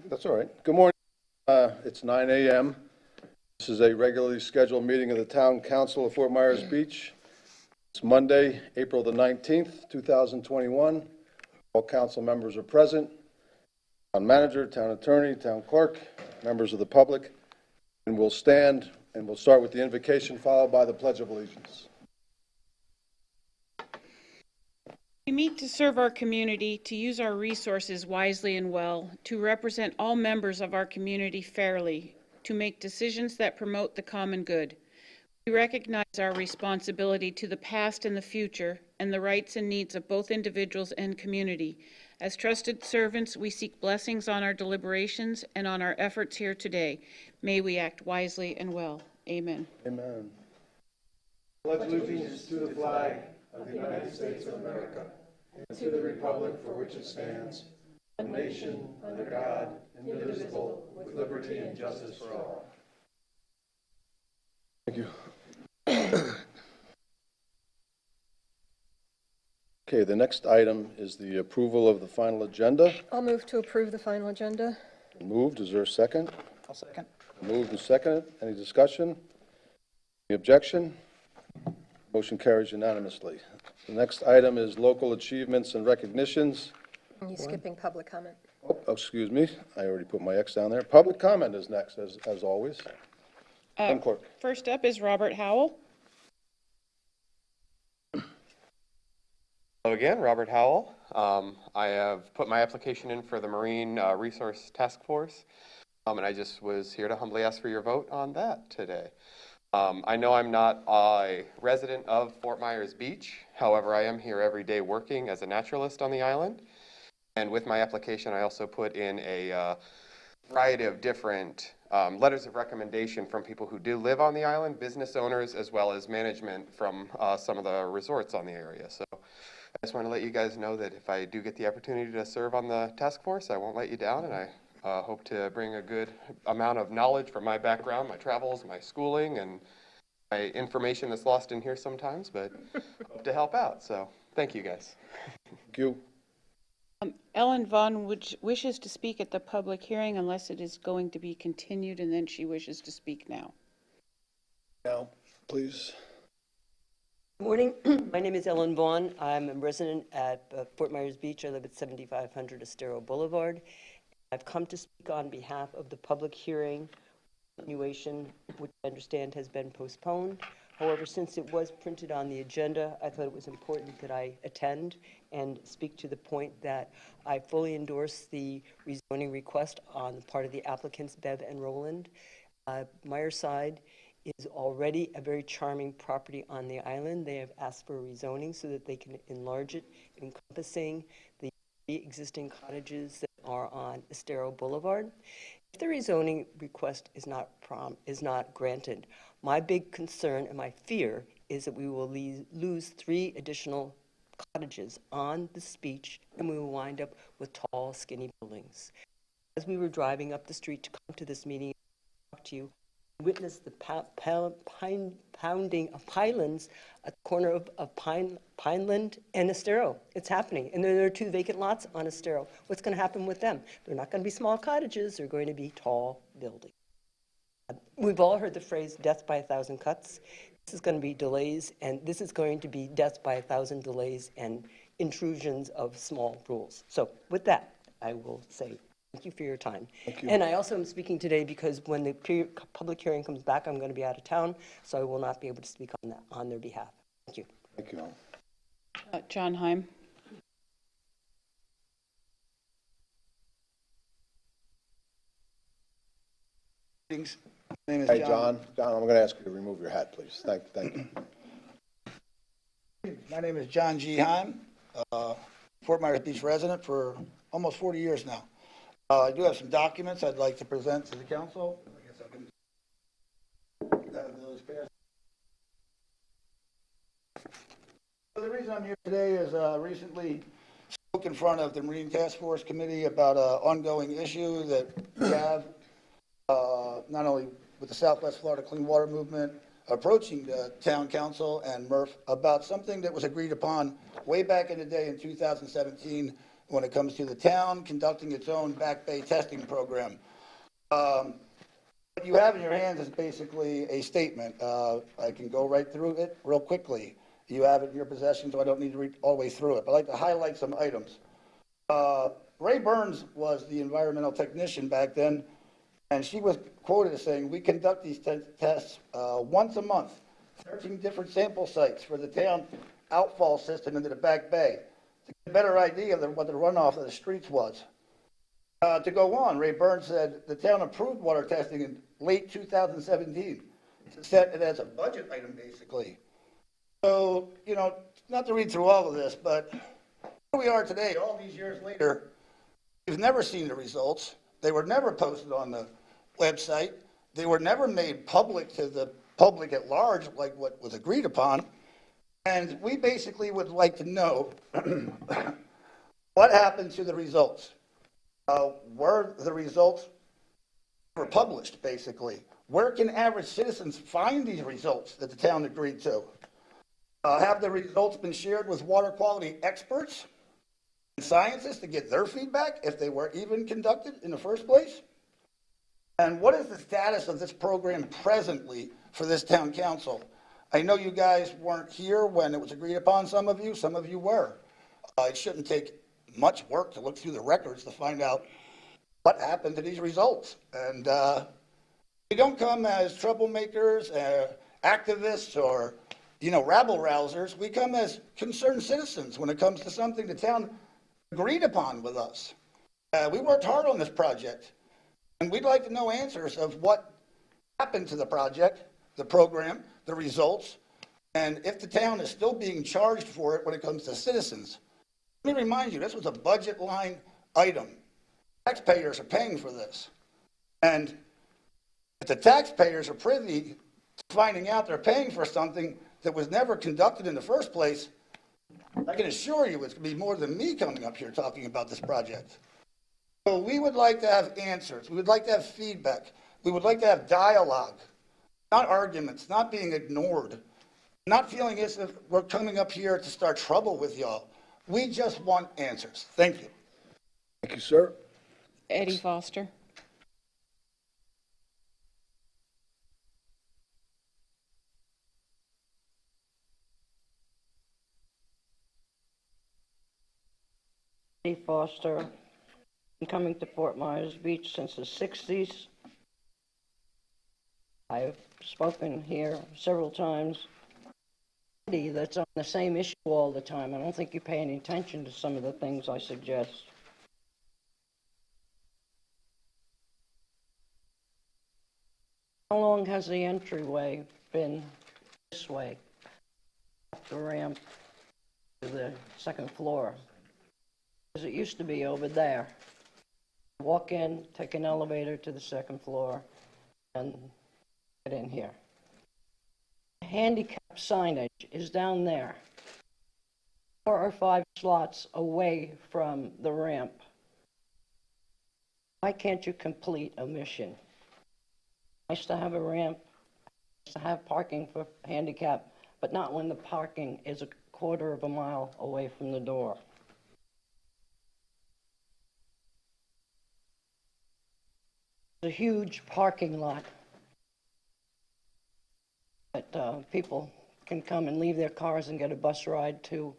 That's all right. Good morning. It's 9 a.m. This is a regularly scheduled meeting of the Town Council of Fort Myers Beach. It's Monday, April the 19th, 2021. All council members are present. Town manager, town attorney, town clerk, members of the public. And we'll stand and we'll start with the invocation followed by the Pledge of Allegiance. We meet to serve our community, to use our resources wisely and well, to represent all members of our community fairly, to make decisions that promote the common good. We recognize our responsibility to the past and the future, and the rights and needs of both individuals and community. As trusted servants, we seek blessings on our deliberations and on our efforts here today. May we act wisely and well. Amen. Amen. Pledge allegiance to the flag of the United States of America and to the republic for which it stands, one nation, under God, indivisible, with liberty and justice for all. Thank you. Okay, the next item is the approval of the final agenda. I'll move to approve the final agenda. Moved. Is there a second? I'll second. Moved and seconded. Any discussion? Any objection? Motion carries unanimously. The next item is local achievements and recognitions. Are you skipping public comment? Oh, excuse me. I already put my X down there. Public comment is next, as always. Madam Clerk. First up is Robert Howell. Hello again, Robert Howell. I have put my application in for the Marine Resource Task Force, and I just was here to humbly ask for your vote on that today. I know I'm not a resident of Fort Myers Beach. However, I am here every day working as a naturalist on the island. And with my application, I also put in a variety of different letters of recommendation from people who do live on the island, business owners, as well as management from some of the resorts on the area. So I just want to let you guys know that if I do get the opportunity to serve on the task force, I won't let you down, and I hope to bring a good amount of knowledge from my background, my travels, my schooling, and my information that's lost in here sometimes, but hope to help out. So thank you, guys. Thank you. Ellen Vaughn wishes to speak at the public hearing unless it is going to be continued, and then she wishes to speak now. Now, please. Good morning. My name is Ellen Vaughn. I'm a resident at Fort Myers Beach. I live at 7500 Estero Boulevard. I've come to speak on behalf of the public hearing continuation, which I understand has been postponed. However, since it was printed on the agenda, I thought it was important that I attend and speak to the point that I fully endorse the rezoning request on the part of the applicants, Bev and Roland. Myerside is already a very charming property on the island. They have asked for rezoning so that they can enlarge it, encompassing the existing cottages that are on Estero Boulevard. If the rezoning request is not granted, my big concern and my fear is that we will lose 3 additional cottages on this beach, and we will wind up with tall, skinny buildings. As we were driving up the street to come to this meeting, talk to you, witnessed the pounding of pylons at the corner of Pineland and Estero. It's happening. And there are 2 vacant lots on Estero. What's going to happen with them? They're not going to be small cottages. They're going to be tall buildings. We've all heard the phrase death by 1,000 cuts. This is going to be delays, and this is going to be death by 1,000 delays and intrusions of small rules. So with that, I will say thank you for your time. Thank you. And I also am speaking today because when the public hearing comes back, I'm going to be out of town, so I will not be able to speak on that on their behalf. Thank you. Thank you. John Heim. Greetings. My name is Hey, John. John, I'm going to ask you to remove your hat, please. Thank you. My name is John G. Heim, Fort Myers Beach resident for almost 40 years now. I do have some documents I'd like to present to the council. I guess I can have those passed. So the reason I'm here today is recently spoke in front of the Marine Task Force Committee about an ongoing issue that we have not only with the Southwest Florida Clean Water Movement approaching the town council and MRF about something that was agreed upon way back in the day in 2017 when it comes to the town conducting its own back bay testing program. What you have in your hands is basically a statement. I can go right through it real quickly. You have it in your possession, so I don't need to read all the way through it. But I'd like to highlight some items. Ray Burns was the environmental technician back then, and she was quoted as saying, "We conduct these tests once a month, 13 different sample sites for the town outfall system into the back bay to get a better idea of what the runoff of the streets was." To go on, Ray Burns said the town approved water testing in late 2017 to set it as a budget item, basically. So, not to read through all of this, but here we are today, all these years later. We've never seen the results. They were never posted on the website. They were never made public to the public at large like what was agreed upon. And we basically would like to know what happened to the results. Were the results were published, basically? Where can average citizens find these results that the town agreed to? Have the results been shared with water quality experts and scientists to get their feedback if they were even conducted in the first place? And what is the status of this program presently for this town council? I know you guys weren't here when it was agreed upon, some of you were. It shouldn't take much work to look through the records to find out what happened to these results. And we don't come as troublemakers, activists, or rabble-rousers. We come as concerned citizens when it comes to something the town agreed upon with us. We worked hard on this project, and we'd like to know answers of what happened to the project, the program, the results, and if the town is still being charged for it when it comes to citizens. Let me remind you, this was a budget line item. Taxpayers are paying for this. And if the taxpayers are privy to finding out they're paying for something that was never conducted in the first place, I can assure you it's going to be more than me coming up here talking about this project. So we would like to have answers. We would like to have feedback. We would like to have dialogue, not arguments, not being ignored, not feeling as if we're coming up here to start trouble with y'all. We just want answers. Thank you. Thank you, sir. Eddie Foster. Eddie Foster. Been coming to Fort Myers Beach since the 60s. I've spoken here several times. That's on the same issue all the time. I don't think you pay any attention to some of the things I suggest. How long has the entryway been this way, up the ramp to the second floor? Because it used to be over there. Walk in, take an elevator to the second floor, and get in here. Handicap signage is down there, 4 or 5 slots away from the ramp. Why can't you complete a mission? Nice to have a ramp, nice to have parking for handicap, but not when the parking is a quarter of a mile away from the door. It's a huge parking lot that people can come and leave their cars and get a bus ride to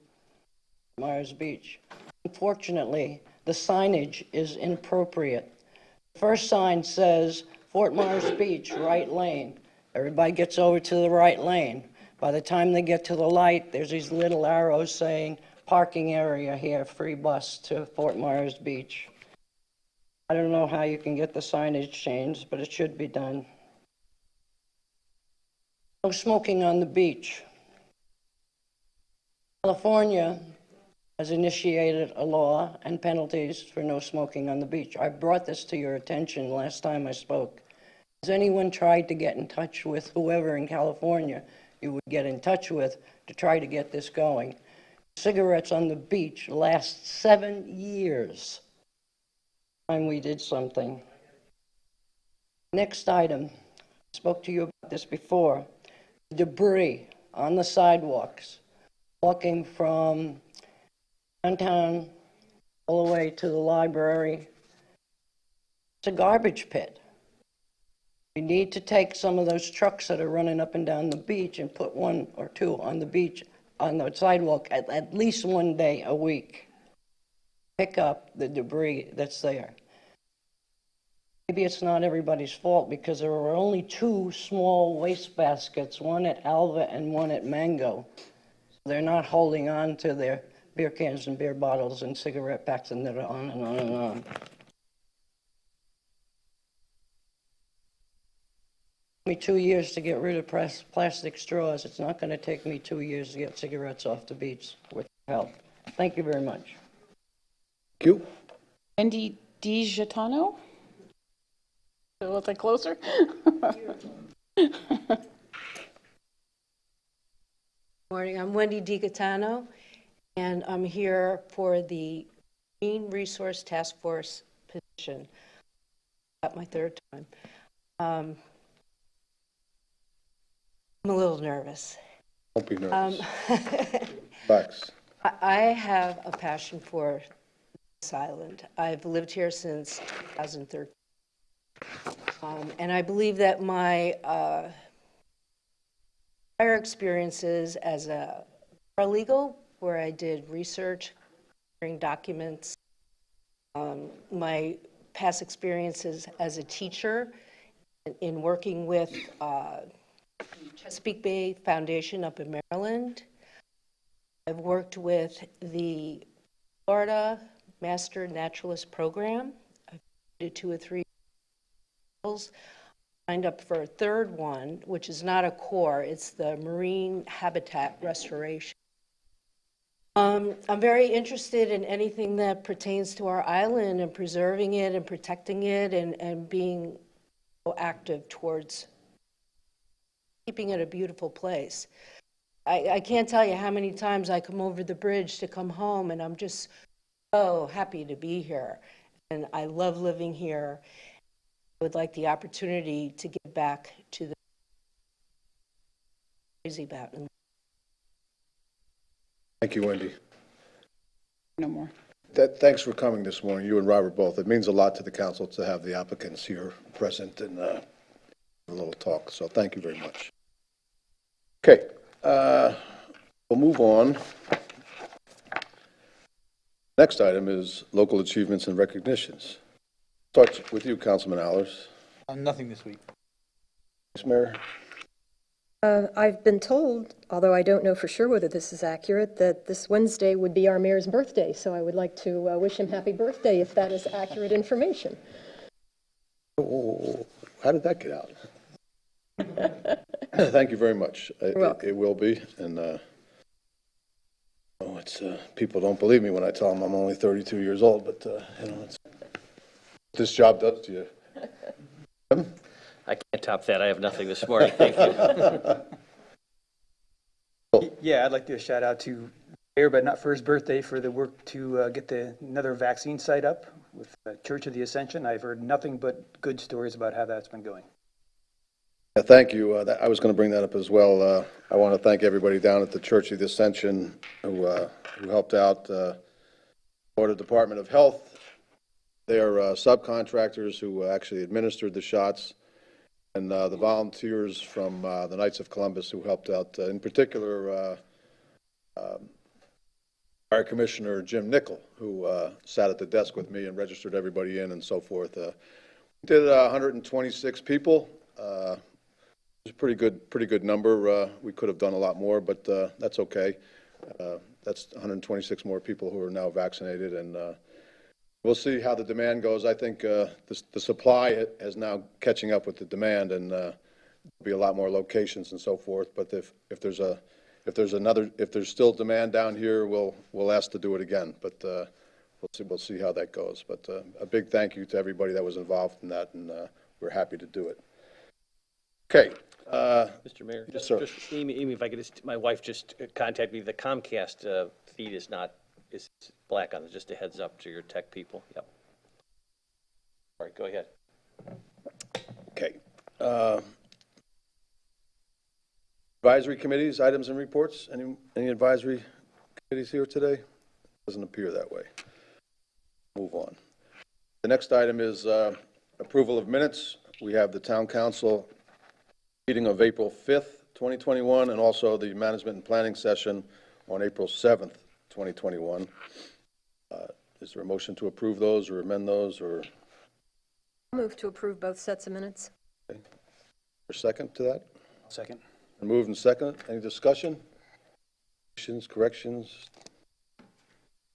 Myers Beach. Unfortunately, the signage is inappropriate. The first sign says Fort Myers Beach, right lane. Everybody gets over to the right lane. By the time they get to the light, there's these little arrows saying parking area here, free bus to Fort Myers Beach. I don't know how you can get the signage changed, but it should be done. No smoking on the beach. California has initiated a law and penalties for no smoking on the beach. I brought this to your attention last time I spoke. Has anyone tried to get in touch with whoever in California you would get in touch with to try to get this going? Cigarettes on the beach last 7 years. Time we did something. Next item, I spoke to you about this before. Debris on the sidewalks, walking from downtown all the way to the library. It's a garbage pit. We need to take some of those trucks that are running up and down the beach and put one or two on the beach, on the sidewalk, at least one day a week. Pick up the debris that's there. Maybe it's not everybody's fault because there were only 2 small waste baskets, one at Alva and one at Mango. They're not holding on to their beer cans and beer bottles and cigarette packs, and they're on and on and on. It took me 2 years to get rid of plastic straws. It's not going to take me 2 years to get cigarettes off the beach with help. Thank you very much. Thank you. Wendy DiGiotano? A little bit closer. Morning, I'm Wendy DiGiotano, and I'm here for the Marine Resource Task Force position. At my 3rd time. I'm a little nervous. Don't be nervous. Relax. I have a passion for this island. I've lived here since 2013. And I believe that my prior experiences as a paralegal, where I did research, preparing documents, my past experiences as a teacher in working with Chesapeake Bay Foundation up in Maryland. I've worked with the Florida Master Naturalist Program. I've did 2 or 3 signed up for a 3rd one, which is not a core, it's the Marine Habitat Restoration. I'm very interested in anything that pertains to our island and preserving it and protecting it and being proactive towards keeping it a beautiful place. I can't tell you how many times I come over the bridge to come home, and I'm just so happy to be here. And I love living here. I would like the opportunity to give back to the crazy about. Thank you, Wendy. No more. Thanks for coming this morning, you and Robert both. It means a lot to the council to have the applicants here present and a little talk, so thank you very much. Okay, we'll move on. Next item is local achievements and recognitions. Starts with you, Councilman Allers. Nothing this week. Vice Mayor. I've been told, although I don't know for sure whether this is accurate, that this Wednesday would be our mayor's birthday, so I would like to wish him happy birthday if that is accurate information. Oh, how did that get out? Thank you very much. welcome. It will be, and it's people don't believe me when I tell them I'm only 32 years old, but it's what this job does to you. I can't top that. I have nothing this morning. Thank you. Yeah, I'd like to do a shout out to Mayor, but not for his birthday, for the work to get another vaccine site up with Church of the Ascension. I've heard nothing but good stories about how that's been going. Thank you. I was going to bring that up as well. I want to thank everybody down at the Church of the Ascension who helped out, Florida Department of Health, their subcontractors who actually administered the shots, and the volunteers from the Knights of Columbus who helped out, in particular, Fire Commissioner Jim Nickel, who sat at the desk with me and registered everybody in and so forth. We did 126 people. It's a pretty good number. We could have done a lot more, but that's okay. That's 126 more people who are now vaccinated, and we'll see how the demand goes. I think the supply is now catching up with the demand, and there'll be a lot more locations and so forth. But if there's still demand down here, we'll ask to do it again. But we'll see how that goes. But a big thank you to everybody that was involved in that, and we're happy to do it. Okay. Mr. Mayor, Yes, sir. just Amy, if I could my wife just contacted me. The Comcast feed is black on it. Just a heads up to your tech people. Yep. All right, go ahead. Okay. Advisory committees, items and reports. Any advisory committees here today? Doesn't appear that way. Move on. The next item is approval of minutes. We have the town council meeting of April 5th, 2021, and also the management and planning session on April 7th, 2021. Is there a motion to approve those or amend those, or Move to approve both sets of minutes. a second to that? Second. Moved and seconded. Any discussion? Additions, corrections?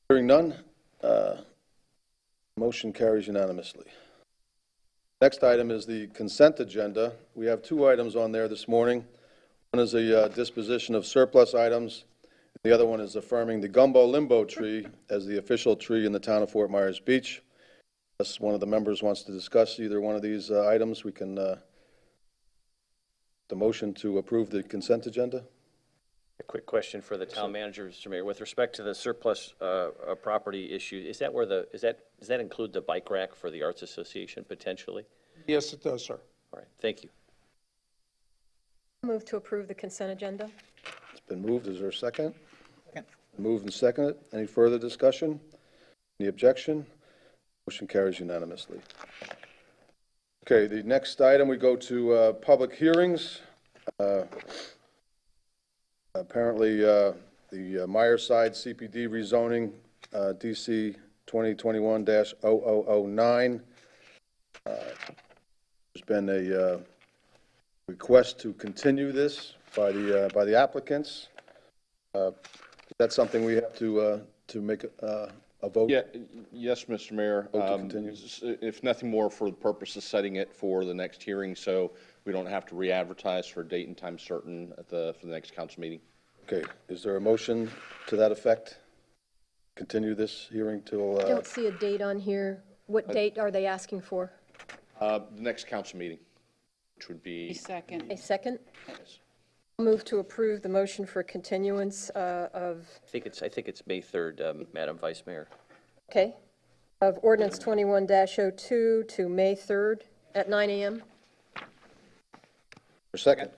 Hearing none, motion carries unanimously. Next item is the consent agenda. We have two items on there this morning. One is a disposition of surplus items. The other one is affirming the Gumbo Limbo tree as the official tree in the town of Fort Myers Beach. Unless one of the members wants to discuss either one of these items, we can, the motion to approve the consent agenda? A quick question for the town manager, Mr. Mayor. With respect to the surplus property issue, is that where does that include the bike rack for the Arts Association potentially? Yes, it does, sir. All right, thank you. Move to approve the consent agenda. It's been moved. Is there a second? Second. Moved and seconded. Any further discussion? Any objection? Motion carries unanimously. Okay, the next item, we go to public hearings. Apparently, the Myerside CPD rezoning, DC 2021-0009. There's been a request to continue this by the applicants. Is that something we have to make a vote? Yeah, yes, Mr. Mayor. Vote to continue. If nothing more, for the purpose of setting it for the next hearing, so we don't have to re-advertise for a date and time certain for the next council meeting. Okay, is there a motion to that effect? Continue this hearing till, I don't see a date on here. What date are they asking for? The next council meeting, which would A be, second. A second? Move to approve the motion for continuance of, I think it's May 3rd, Madam Vice Mayor. okay, of ordinance 21-02 to May 3rd at 9 a.m. for second?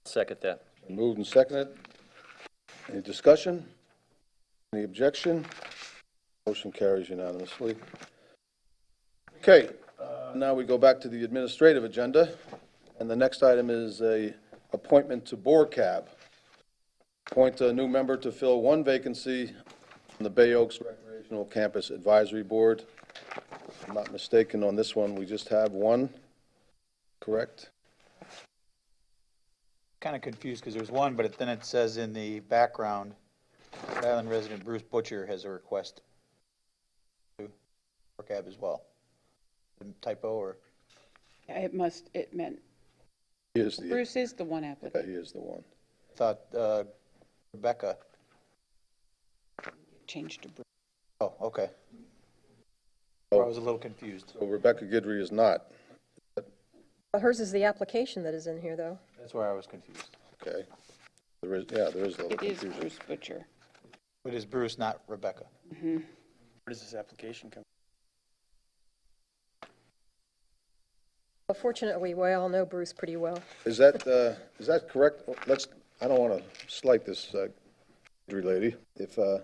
Second that. Moved and seconded. Any discussion? Any objection? Motion carries unanimously. Okay, now we go back to the administrative agenda, and the next item is a appointment to Board Cab. Appoint a new member to fill one vacancy on the Bay Oaks Recreational Campus Advisory Board. If I'm not mistaken on this one, we just have one, correct? Kind of confused because there's one, but then it says in the background, Rhode Island resident Bruce Butcher has a request to work cab as well. Typo or? It meant, He is the, Bruce is the one applicant. he is the one. Thought Rebecca. Changed to Bruce. Oh, okay. Oh. I was a little confused. So Rebecca Guidry is not, Hers is the application that is in here, though. That's where I was confused. okay? There is a little It is confusion. Bruce Butcher. It is Bruce, not Rebecca. Mm-hmm. Where does this application come? Well, fortunately, we all know Bruce pretty well. Is that correct? I don't want to slight this Guidry lady. If, You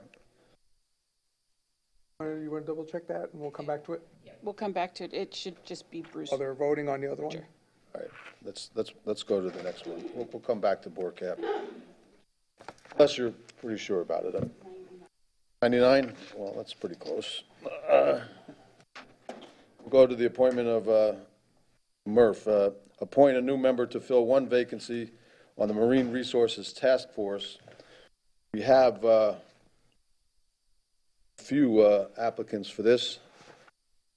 want to double check that and we'll come back to it? We'll come back to it. It should just be Bruce. While they're voting on the other one? Sure. all right, let's go to the next one. We'll come back to Board Cap. Unless you're pretty sure about it. 99? Well, that's pretty close. We'll go to the appointment of Murph. Appoint a new member to fill one vacancy on the Marine Resources Task Force. We have a few applicants for this.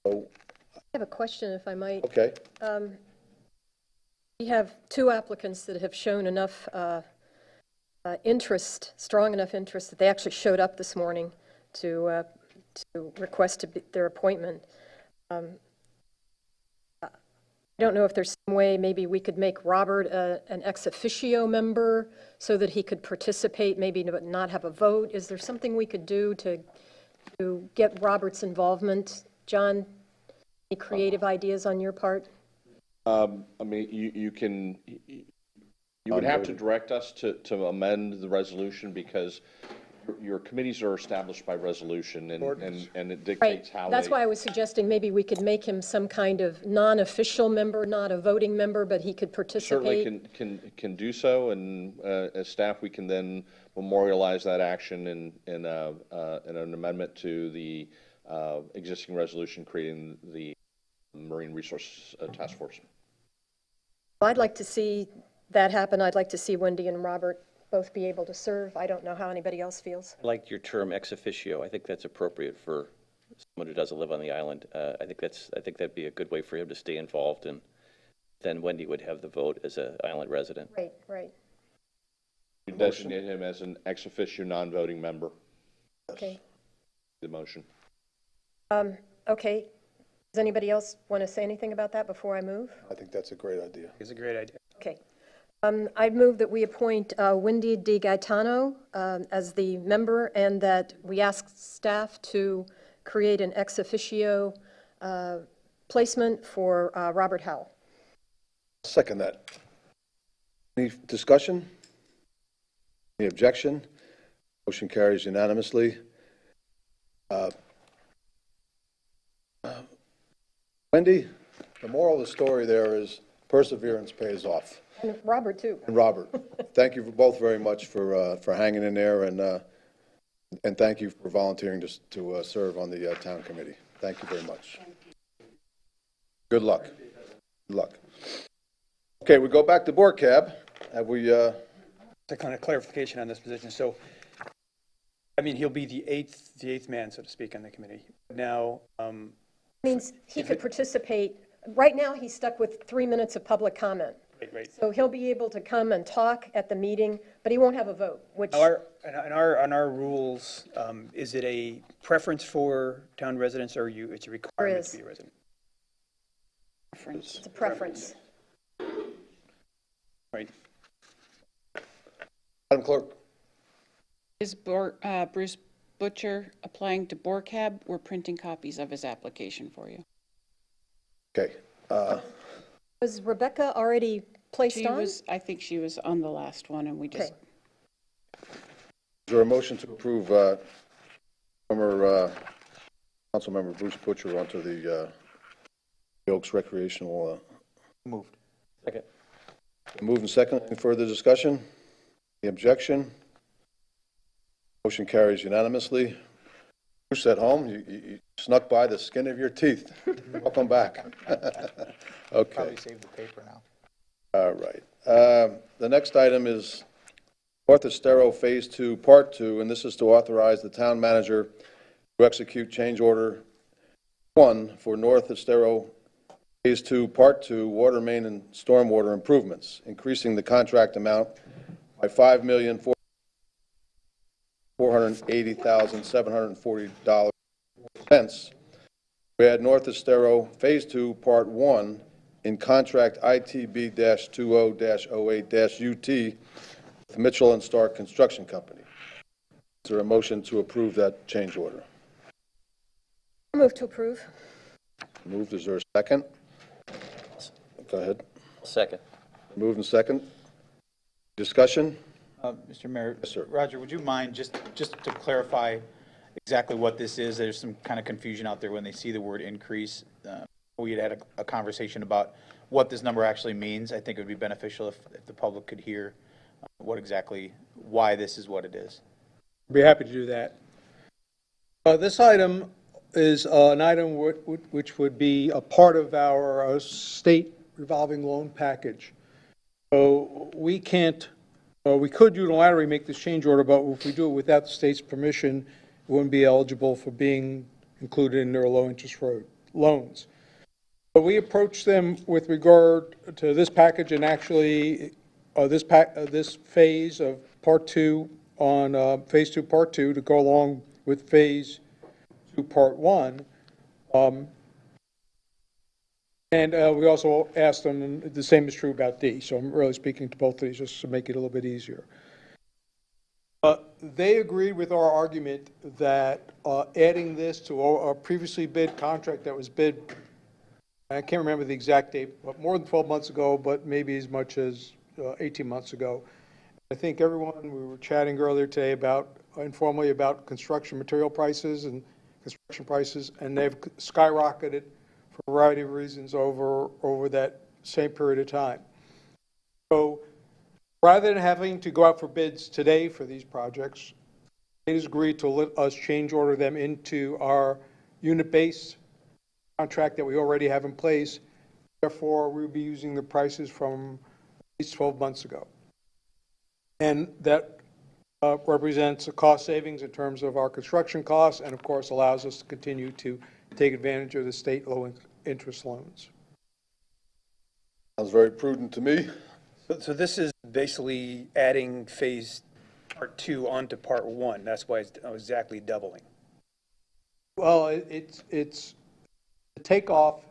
So, I have a question, if I might. okay, We have two applicants that have shown enough interest, strong enough interest, that they actually showed up this morning to request their appointment. I don't know if there's some way maybe we could make Robert an ex officio member so that he could participate, maybe but not have a vote. Is there something we could do to get Robert's involvement? John, any creative ideas on your part? I mean, you would have to direct us to amend the resolution, because Your committees are established by resolution, and it Right, dictates how that's they. why I was suggesting maybe we could make him some kind of non-official member, not a voting member, but he could Certainly participate. can do so, and as staff, we can then memorialize that action in an amendment to the existing resolution creating the Marine Resource Task Force. I'd like to see that happen. I'd like to see Wendy and Robert both be able to serve. I don't know how anybody else feels. I liked your term ex officio. I think that's appropriate for someone who doesn't live on the island. I think that'd be a good way for him to stay involved, and then Wendy would have the vote as an island resident. Right, right. You designate him as an ex officio non-voting member. Okay. The motion. Okay. Does anybody else want to say anything about that before I move? I think that's a great idea. It's a great idea. Okay. I'd move that we appoint Wendy Di Gaetano as the member, and that we ask staff to create an ex officio placement for Robert Howell. Second that. Any discussion? Any objection? Motion carries unanimously. Wendy, the moral of the story there is perseverance pays off. And Robert, too. And Robert, thank you both very much for hanging in there, and thank you for volunteering to serve on the town committee. Thank you very much. Good luck. Good luck. Okay, we go back to board cab. Have we, To kind of clarification on this position, so, I mean, he'll be the eighth man, so to speak, on the committee. Now, Means he could participate. Right now, he's stuck with 3 minutes of public comment. right. So he'll be able to come and talk at the meeting, but he won't have a vote, which, On our rules, is it a preference for town residents, or it's a requirement is. to be a resident? it's a preference. Right. Madam Clerk? Is Bruce Butcher applying to BORCAB? We're printing copies of his application for you. Okay. Was Rebecca already placed She on? was, I think she was on the last one, and we just, Okay. Is there a motion to approve former Councilmember Bruce Butcher onto the Oaks Recreational? Moved. Second. Move and second. Any further discussion? Any objection? Motion carries unanimously. Bruce at home, you snuck by the skin of your teeth. Welcome back. Okay. Probably save the paper now. All right. The next item is North Estero Phase 2, Part 2, and this is to authorize the town manager to execute change order 1 for North Estero Phase 2, Part 2, water main and stormwater improvements, increasing the contract amount by $5,480,740. We add North Estero Phase 2, Part 1 in contract ITB-20-08-UT with Mitchell and Stark Construction Company. Is there a motion to approve that change order? Move to approve. Moved. Is there a second? Go ahead. Second. Moved and second. Discussion? Mr. Mayor. Yes, sir. Roger, would you mind, just to clarify exactly what this is? There's some kind of confusion out there when they see the word increase. We had a conversation about what this number actually means. I think it would be beneficial if the public could hear why this is what it is. I'd be happy to do that. This item is an item which would be a part of our state revolving loan package. So we can't, we could unilaterally make this change order, but if we do it without the state's permission, it wouldn't be eligible for being included in their low interest rate loans. But we approached them with regard to this package, and actually this phase of Part 2 on Phase 2, Part 2 to go along with Phase 2, Part 1. And we also asked them, and the same is true about D, so I'm really speaking to both of these just to make it a little bit easier. They agreed with our argument that adding this to our previously bid contract that was bid, I can't remember the exact date, but more than 12 months ago, but maybe as much as 18 months ago. I think everyone, we were chatting earlier today about informally about construction material prices and construction prices, and they've skyrocketed for a variety of reasons over that same period of time. So rather than having to go out for bids today for these projects, it has agreed to let us change order them into our unit-based contract that we already have in place. Therefore, we'll be using the prices from at least 12 months ago. And that represents a cost savings in terms of our construction costs, and of course allows us to continue to take advantage of the state low-interest loans. Sounds very prudent to me. So this is basically adding phase part 2 onto part 1. That's why it's exactly doubling. Well, it's the takeoff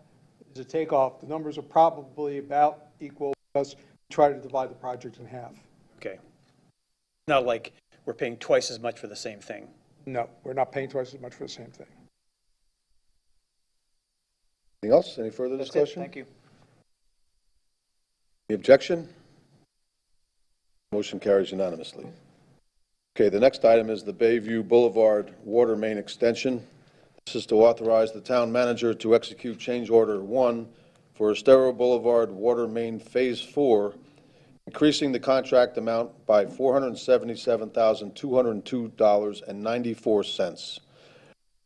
is a takeoff. The numbers are probably about equal because we try to divide the project in half. Okay. Not like we're paying twice as much for the same thing. No, we're not paying twice as much for the same thing. Anything else? Any further That's it. discussion? Thank you. Any objection? Motion carries unanimously. Okay, the next item is the Bayview Boulevard Water Main Extension. This is to authorize the town manager to execute change order 1 for Estero Boulevard Water Main Phase 4, increasing the contract amount by $477,202.94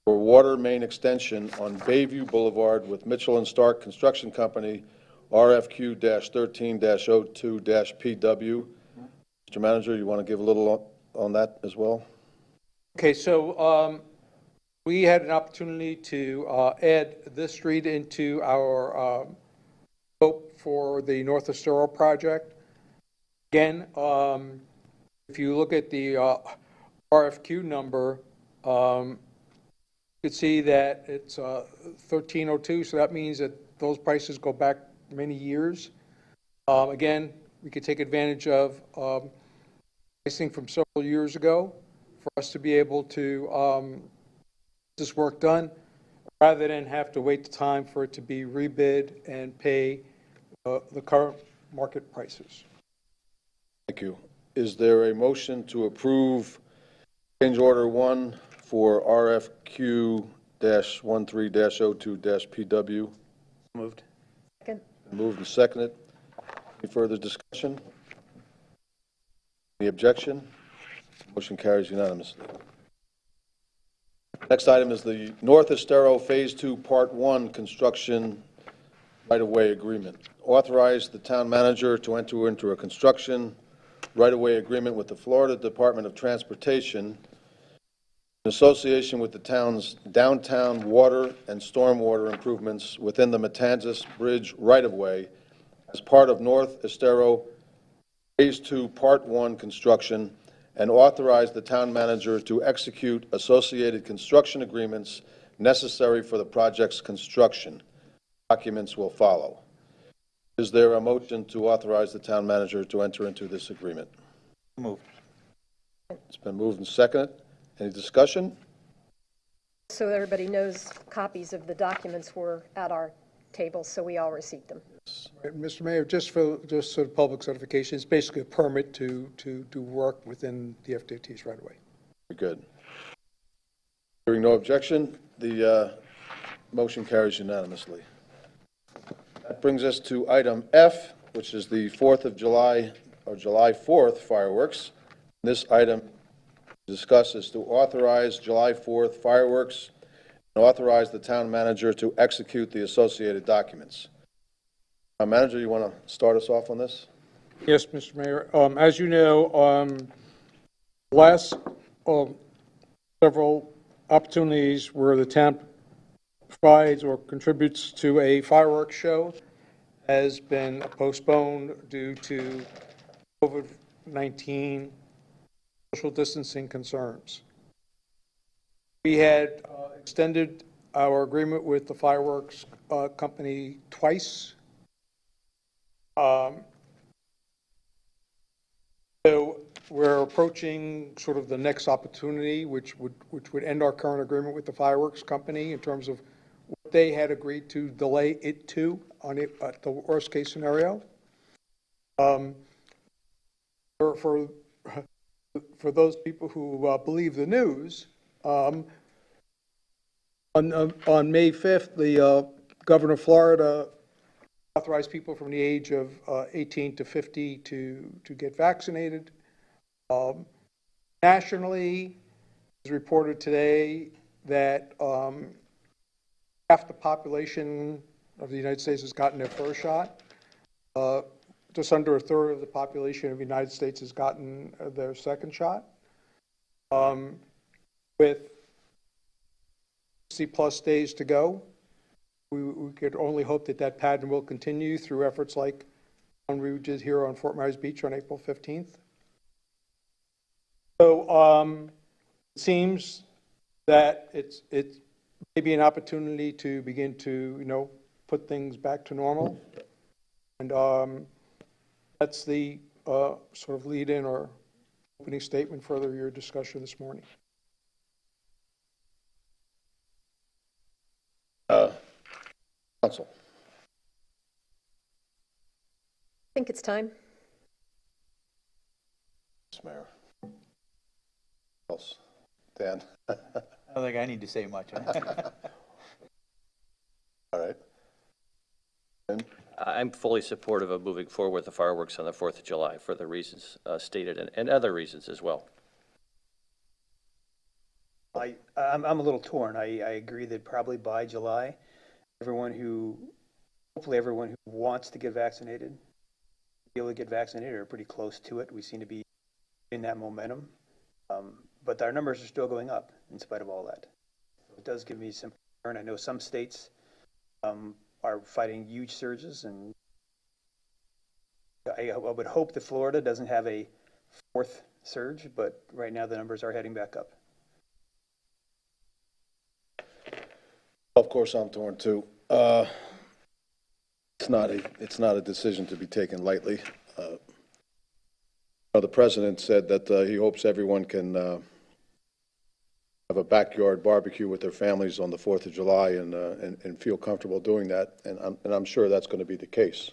for water main extension on Bayview Boulevard with Mitchell and Stark Construction Company, RFQ-13-02-PW. Mr. Manager, you want to give a little on that as well? Okay, so we had an opportunity to add this street into our scope for the North Estero project. Again, if you look at the RFQ number, you could see that it's 1302, so that means that those prices go back many years. Again, we could take advantage of pricing from several years ago for us to be able to get this work done, rather than have to wait the time for it to be rebid and pay the current market prices. Thank you. Is there a motion to approve change order 1 for RFQ-13-02-PW? Moved. Second. Moved and seconded. Any further discussion? Any objection? Motion carries unanimously. Next item is the North Estero Phase 2 Part 1 construction right-of-way agreement. Authorize the town manager to enter into a construction right-of-way agreement with the Florida Department of Transportation in association with the town's downtown water and stormwater improvements within the Matanzas Bridge right-of-way as part of North Estero Phase 2 Part 1 construction, and authorize the town manager to execute associated construction agreements necessary for the project's construction. Documents will follow. Is there a motion to authorize the town manager to enter into this agreement? Moved. It's been moved and seconded. Any discussion? So everybody knows, copies of the documents were at our table, so we all received them. Mr. Mayor, just for the public certification, it's basically a permit to do work within the FDOT's right away. Very good. Hearing no objection, the motion carries unanimously. That brings us to item F, which is the 4th of July, or July 4th fireworks. This item discusses to authorize July 4th fireworks and authorize the town manager to execute the associated documents. Manager, you want to start us off on this? Yes, Mr. Mayor. As you know, last several opportunities where the town provides or contributes to a fireworks show has been postponed due to COVID-19 social distancing concerns. We had extended our agreement with the fireworks company twice. So we're approaching sort of the next opportunity, which would end our current agreement with the fireworks company in terms of what they had agreed to delay it to on it at the worst case scenario. For for those people who believe the news, on May 5th, the governor of Florida authorized people from the age of 18 to 50 to get vaccinated. Nationally, it's reported today that half the population of the United States has gotten their first shot. Just under a third of the population of the United States has gotten their second shot. With 60-plus days to go, we could only hope that that pattern will continue through efforts like one we did here on Fort Myers Beach on April 15th. So it seems that it's maybe an opportunity to begin to, put things back to normal. And that's the sort of lead-in or opening statement for your discussion this morning. Council. I think it's time. Yes, Mayor. Else? Dan? I don't think I need to say much. All right. Ben? I'm fully supportive of moving forward with the fireworks on the 4th of July for the reasons stated and other reasons as well. I'm a little torn. I agree that probably by July, hopefully everyone who wants to get vaccinated, be able to get vaccinated or pretty close to it. We seem to be in that momentum. But our numbers are still going up in spite of all that. It does give me some concern. I know some states are fighting huge surges, and I would hope that Florida doesn't have a fourth surge, but right now the numbers are heading back up. Of course, I'm torn too. It's not a decision to be taken lightly. The president said that he hopes everyone can have a backyard barbecue with their families on the 4th of July and feel comfortable doing that, and I'm sure that's going to be the case.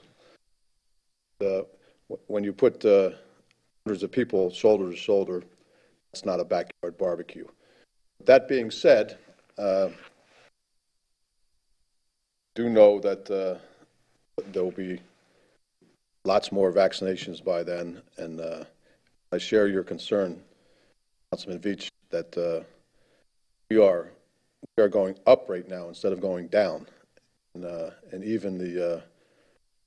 When you put hundreds of people shoulder to shoulder, it's not a backyard barbecue. That being said, do know that there will be lots more vaccinations by then, and I share your concern, Councilman Veach, that we are going up right now instead of going down, and even the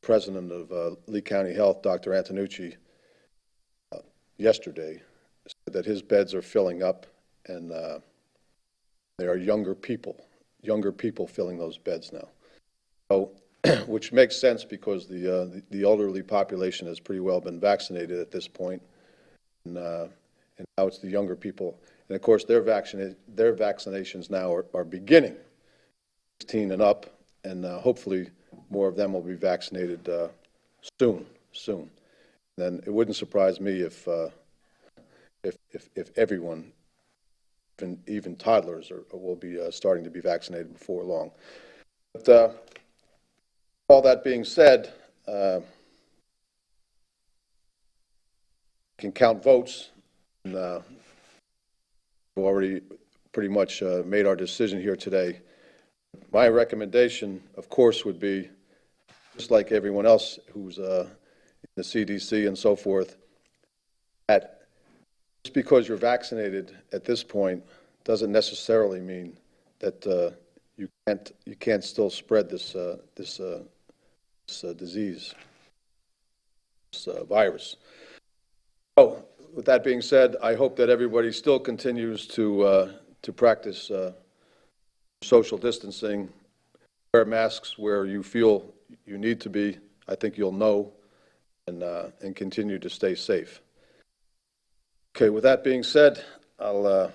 president of Lee County Health, Dr. Antonucci, yesterday said that his beds are filling up, and they are younger people filling those beds now. So, which makes sense because the elderly population has pretty well been vaccinated at this point, and now it's the younger people. And of course, their vaccinations now are beginning, 16 and up, and hopefully more of them will be vaccinated soon. Then it wouldn't surprise me if everyone, even toddlers, will be starting to be vaccinated before long. But all that being said, can count votes. And, we've already pretty much made our decision here today. My recommendation, of course, would be, just like everyone else who's in the CDC and so forth, that just because you're vaccinated at this point doesn't necessarily mean that you can't still spread this disease, this virus. So, with that being said, I hope that everybody still continues to practice social distancing, wear masks where you feel you need to be. I think you'll know, and continue to stay safe. Okay, with that being said, I'll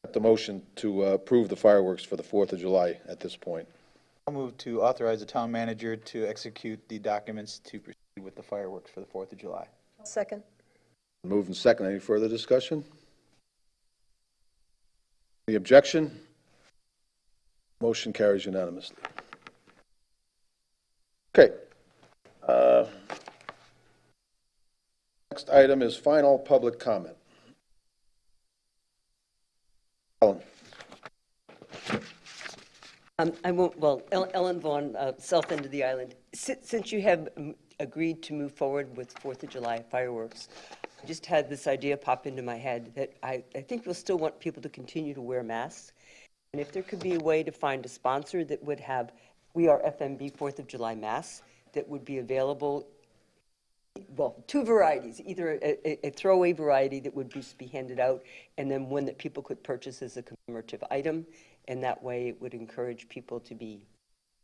get the motion to approve the fireworks for the 4th of July at this point. I'll move to authorize the town manager to execute the documents to proceed with the fireworks for the 4th of July. Second. Moved and second. Any further discussion? Any objection? Motion carries unanimously. Okay. Next item is final public comment. Ellen? I won't, well, Ellen Vaughn, south end of the island. Since you have agreed to move forward with 4th of July fireworks, I just had this idea pop into my head that I think we'll still want people to continue to wear masks. And if there could be a way to find a sponsor that would have, We Are FMB 4th of July masks that would be available, well, two varieties, either a throwaway variety that would just be handed out, and then one that people could purchase as a commemorative item. And that way it would encourage people to be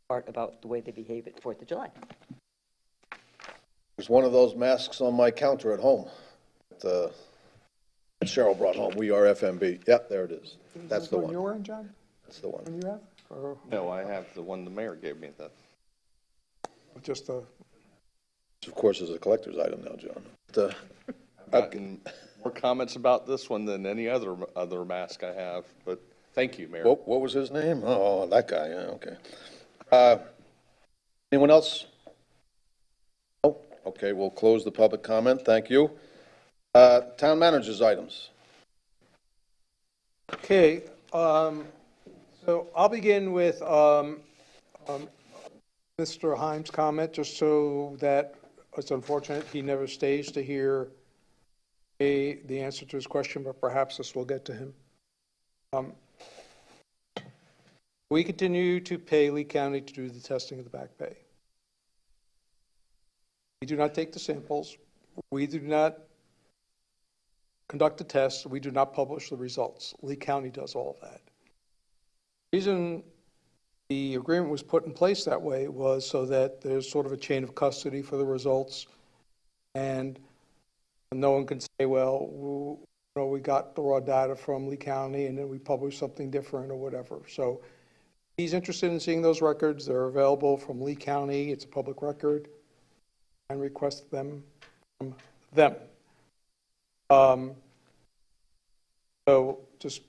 smart about the way they behave at 4th of July. There's one of those masks on my counter at home that Cheryl brought home. We Are FMB. Yep, there it is. That's the What you're one. wearing, John? That's the one. One you have? Or No, I have the one the mayor gave me. That just a, Which, of course, is a collector's item now, John. I've gotten more comments about this one than any other mask I have, but thank you, Mayor. What was his name? Oh, that guy, yeah, okay. Anyone else? Oh, okay, we'll close the public comment, thank you. Town managers' items. okay, so I'll begin with Mr. Himes' comment, just so that it's unfortunate he never stays to hear the answer to his question, but perhaps this will get to him. We continue to pay Lee County to do the testing of the Back Bay. We do not take the samples. We do not conduct the tests. We do not publish the results. Lee County does all of that. The reason the agreement was put in place that way was so that there's sort of a chain of custody for the results, and no one can say, well, we got the raw data from Lee County and then we published something different or whatever. So he's interested in seeing those records. They're available from Lee County. It's a public record, and request them from them. So just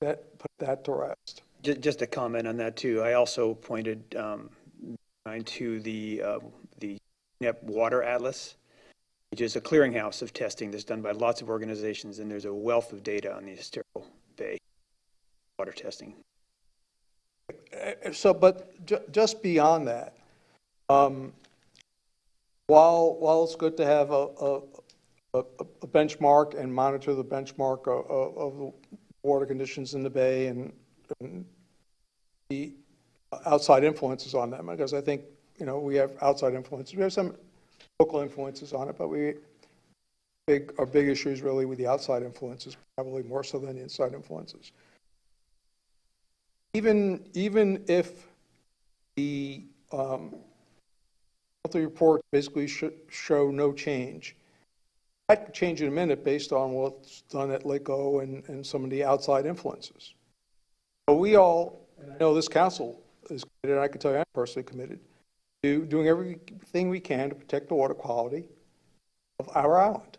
put that to rest. Just a comment on that too. I also pointed to the NEP Water Atlas, which is a clearinghouse of testing that's done by lots of organizations, and there's a wealth of data on the Estero Bay water testing. So, but just beyond that, while it's good to have a benchmark and monitor the benchmark of the water conditions in the bay and the outside influences on them, because I think, we have outside influences. We have some local influences on it, but our big issue is really with the outside influences, probably more so than the inside influences. Even if the monthly report basically show no change, that could change in a minute based on what's done at LACO and some of the outside influences. But we all, and I know this council is committed, and I can tell you I'm personally committed, to doing everything we can to protect the water quality of our island.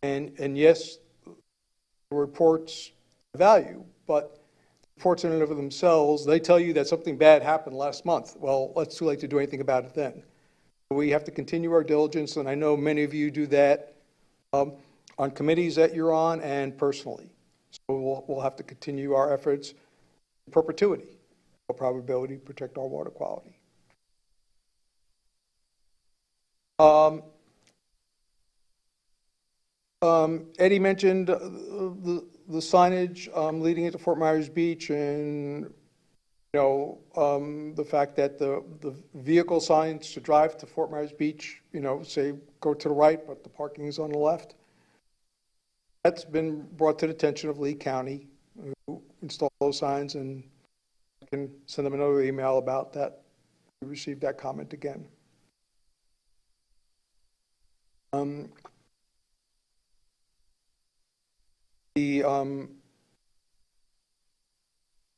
And yes, the reports value, but reports in and of themselves, they tell you that something bad happened last month. Well, it's too late to do anything about it then. We have to continue our diligence, and I know many of you do that on committees that you're on and personally. So we'll have to continue our efforts in perpetuity, for probability to protect our water quality. Eddie mentioned the signage leading into Fort Myers Beach, and the fact that the vehicle signs to drive to Fort Myers Beach, say go to the right, but the parking is on the left. That's been brought to the attention of Lee County, who installed those signs, and I can send them another email about that. We received that comment again. The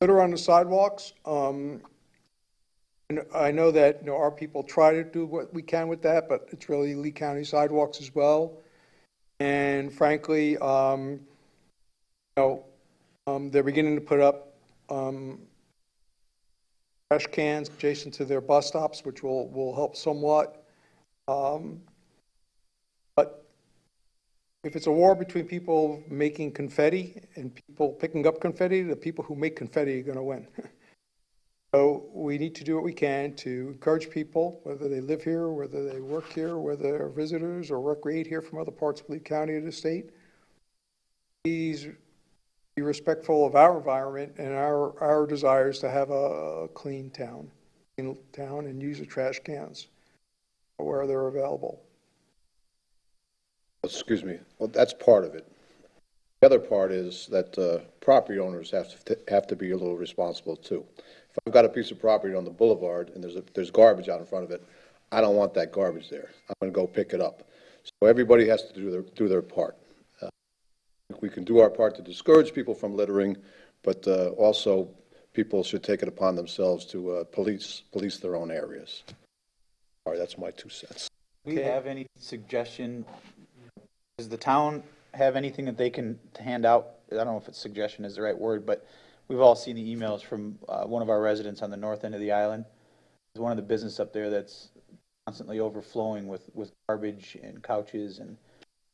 litter on the sidewalks, and I know that our people try to do what we can with that, but it's really Lee County sidewalks as well. And frankly, they're beginning to put up trash cans adjacent to their bus stops, which will help somewhat. But if it's a war between people making confetti and people picking up confetti, the people who make confetti are going to win. So we need to do what we can to encourage people, whether they live here, whether they work here, whether they're visitors or recreate here from other parts of Lee County or the state. Please be respectful of our environment and our desires to have a clean town and use the trash cans where they're available. Excuse me, well, that's part of it. The other part is that property owners have to be a little responsible too. If I've got a piece of property on the boulevard and there's garbage out in front of it, I don't want that garbage there. I'm going to go pick it up. So everybody has to do their part. We can do our part to discourage people from littering, but also people should take it upon themselves to police their own areas. All right, that's my 2 cents. Do we have any suggestion? Does the town have anything that they can hand out? I don't know if it's suggestion is the right word, but we've all seen the emails from one of our residents on the north end of the island. There's one of the business up there that's constantly overflowing with garbage and couches, and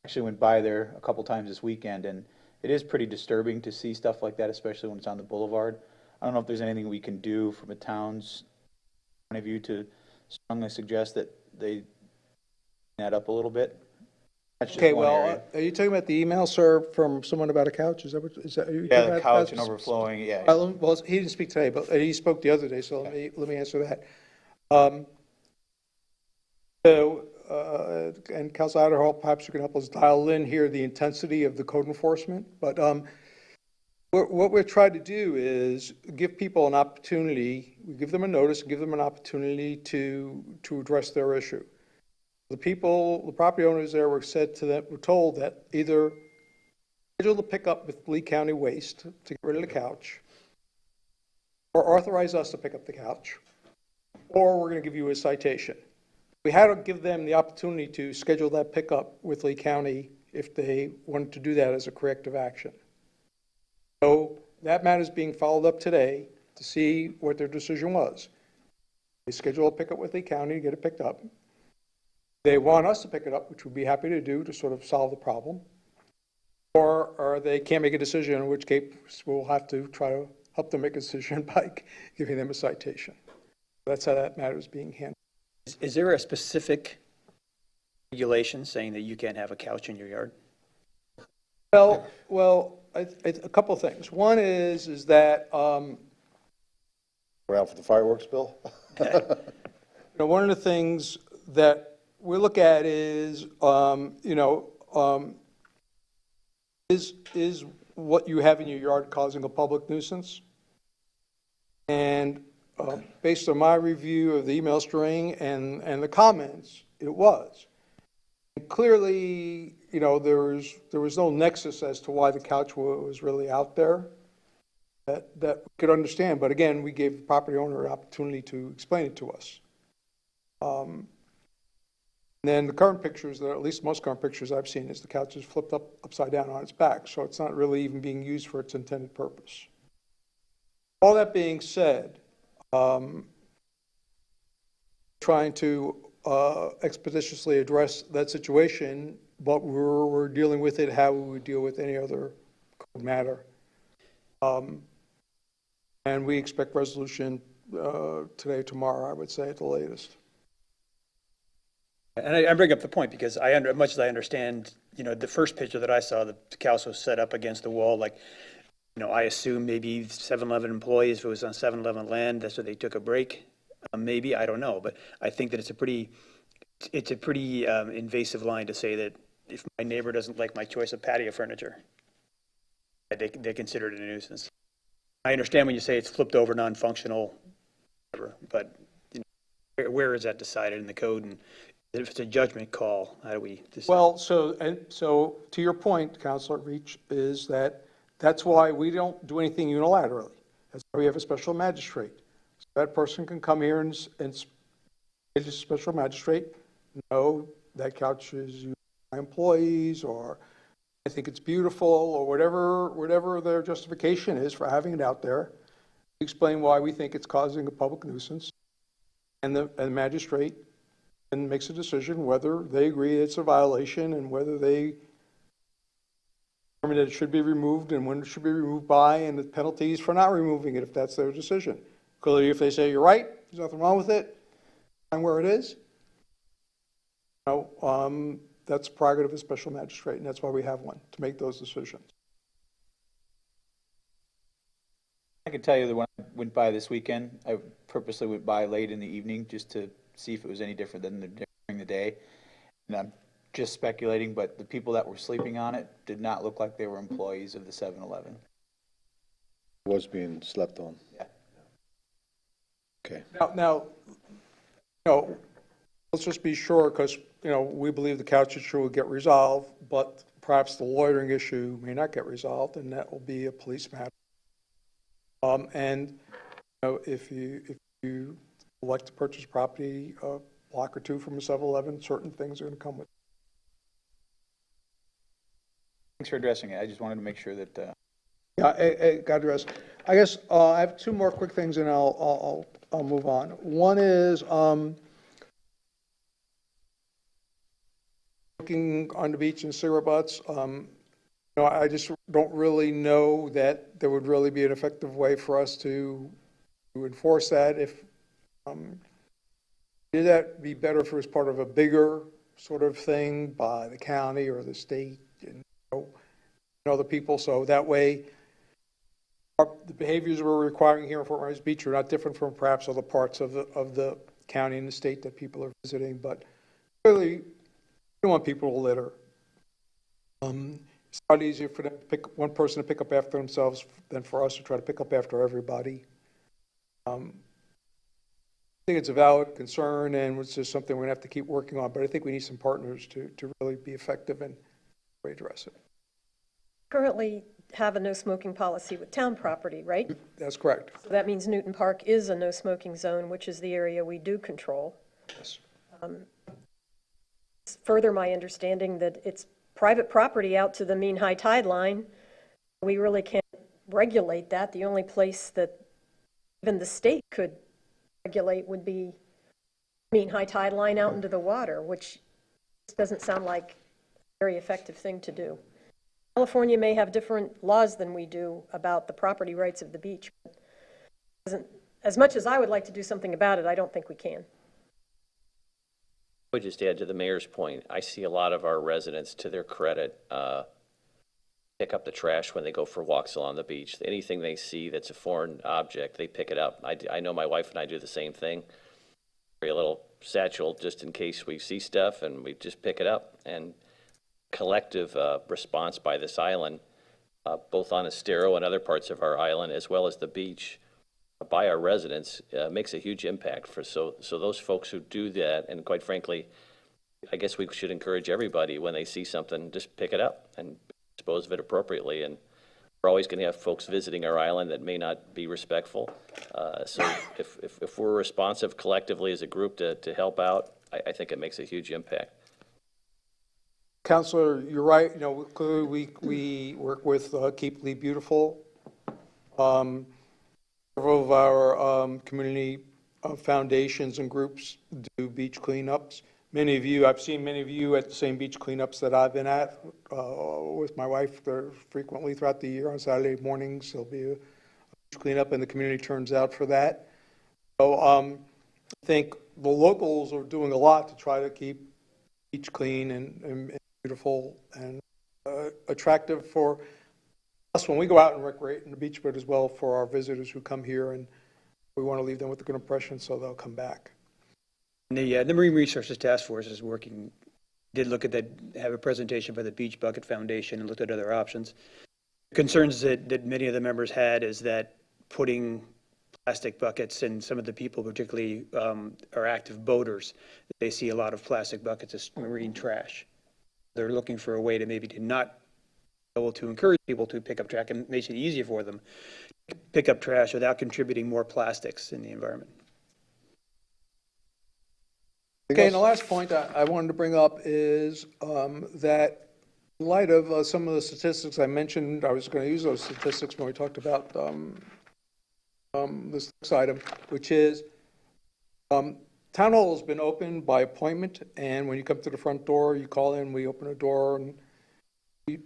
actually went by there a couple times this weekend, and it is pretty disturbing to see stuff like that, especially when it's on the boulevard. I don't know if there's anything we can do from a town's point of view to strongly suggest that they clean that up a little bit. That's just Okay, one well, area. are you talking about the email, sir, from someone about a couch? Is that what, is that? Are you Yeah, talking the about- couch and overflowing, yeah. Well, he didn't speak today, but he spoke the other day, so let me answer that. And Council Adderhall, perhaps you can help us dial in here the intensity of the code enforcement. But what we're trying to do is give people an opportunity, we give them a notice, give them an opportunity to address their issue. The property owners there were told that either schedule the pickup with Lee County Waste to get rid of the couch, or authorize us to pick up the couch, or we're going to give you a citation. We had to give them the opportunity to schedule that pickup with Lee County if they wanted to do that as a corrective action. So that matter is being followed up today to see what their decision was. They schedule a pickup with Lee County to get it picked up. They want us to pick it up, which we'd be happy to do to sort of solve the problem. Or they can't make a decision, in which case we'll have to try to help them make a decision by giving them a citation. That's how that matter is being handled. Is there a specific regulation saying that you can't have a couch in your yard? Well, a couple of things. One is that Around for the fireworks, Bill? one of the things that we look at is, is what you have in your yard causing a public nuisance? And based on my review of the email string and the comments, it was. And clearly, there was no nexus as to why the couch was really out there that we could understand. But again, we gave the property owner an opportunity to explain it to us. And then the current pictures, at least most current pictures I've seen, is the couch is flipped upside down on its back, so it's not really even being used for its intended purpose. All that being said, trying to expeditiously address that situation, but we're dealing with it how we would deal with any other code matter. And we expect resolution today, tomorrow, I would say at the latest. And I bring up the point because much as I understand, the first picture that I saw, the couch was set up against the wall, like, I assume maybe 7-Eleven employees, if it was on 7-Eleven land, that's where they took a break. Maybe, I don't know, but I think that it's a pretty invasive line to say that if my neighbor doesn't like my choice of patio furniture, they consider it a nuisance. I understand when you say it's flipped over, non-functional, whatever, but where is that decided in the code? And if it's a judgment call, how do we decide? Well, so to your point, Councilor Reach, is that's why we don't do anything unilaterally. That's why we have a special magistrate. So that person can come here and a special magistrate, no, that couch is used by employees, or I think it's beautiful, or whatever their justification is for having it out there. Explain why we think it's causing a public nuisance, and the magistrate and makes a decision whether they agree it's a violation and whether they determine that it should be removed and when it should be removed by, and the penalties for not removing it if that's their decision. Clearly, if they say you're right, there's nothing wrong with it, find where it is. That's prerogative of a special magistrate, and that's why we have one, to make those decisions. I can tell you that when I went by this weekend, I purposely went by late in the evening just to see if it was any different than during the day. And I'm just speculating, but the people that were sleeping on it did not look like they were employees of the 7-Eleven. Was being slept on. Yeah. Okay. Now, let's just be sure, because, we believe the couch issue will get resolved, but perhaps the loitering issue may not get resolved, and that will be a police matter. And if you elect to purchase property a block or two from a 7-Eleven, certain things are going to come with it. Thanks for addressing it. I just wanted to make sure that, Yeah, I got to rest. I guess I have two more quick things, and I'll move on. One is looking on the beach in cigarette butts. I just don't really know that there would really be an effective way for us to enforce that. If did that be better if it was part of a bigger sort of thing by the county or the state and other people, so that way the behaviors we're requiring here in Fort Myers Beach are not different from perhaps other parts of the county and the state that people are visiting. But clearly, we don't want people to litter. It's a lot easier for them to pick one person to pick up after themselves than for us to try to pick up after everybody. I think it's a valid concern, and it's just something we're going to have to keep working on. But I think we need some partners to really be effective and address it. Currently have a no smoking policy with town property, right? That's correct. So that means Newton Park is a no smoking zone, which is the area we do control. Yes. It's further my understanding that it's private property out to the mean high tide line. We really can't regulate that. The only place that even the state could regulate would be mean high tide line out into the water, which doesn't sound like a very effective thing to do. California may have different laws than we do about the property rights of the beach. But as much as I would like to do something about it, I don't think we can. I would just add to the mayor's point, I see a lot of our residents, to their credit, pick up the trash when they go for walks along the beach. Anything they see that's a foreign object, they pick it up. I know my wife and I do the same thing. Carry a little satchel just in case we see stuff, and we just pick it up. And collective response by this island, both on Estero and other parts of our island, as well as the beach, by our residents, makes a huge impact. So those folks who do that, and quite frankly, I guess we should encourage everybody when they see something, just pick it up and dispose of it appropriately. And we're always going to have folks visiting our island that may not be respectful. So if we're responsive collectively as a group to help out, I think it makes a huge impact. Counselor, you're right. Clearly we work with Keep Lee Beautiful. Several of our community foundations and groups do beach cleanups. I've seen many of you at the same beach cleanups that I've been at with my wife. They're frequently throughout the year. On Saturday mornings, there'll be a beach cleanup, and the community turns out for that. So I think the locals are doing a lot to try to keep beach clean and beautiful and attractive for us when we go out and recreate in the beach, but as well for our visitors who come here, and we want to leave them with a good impression so they'll come back. The Marine Resources Task Force is working, did look at that, have a presentation by the Beach Bucket Foundation and looked at other options. Concerns that many of the members had is that putting plastic buckets, and some of the people particularly are active boaters, they see a lot of plastic buckets as marine trash. They're looking for a way to maybe to not be able to encourage people to pick up trash, and makes it easier for them to pick up trash without contributing more plastics in the environment. Okay, and the last point I wanted to bring up is that in light of some of the statistics I mentioned, I was going to use those statistics when we talked about this next item, which is 10 Town hall has been open by appointment, and when you come to the front door, you call in, we open a door, and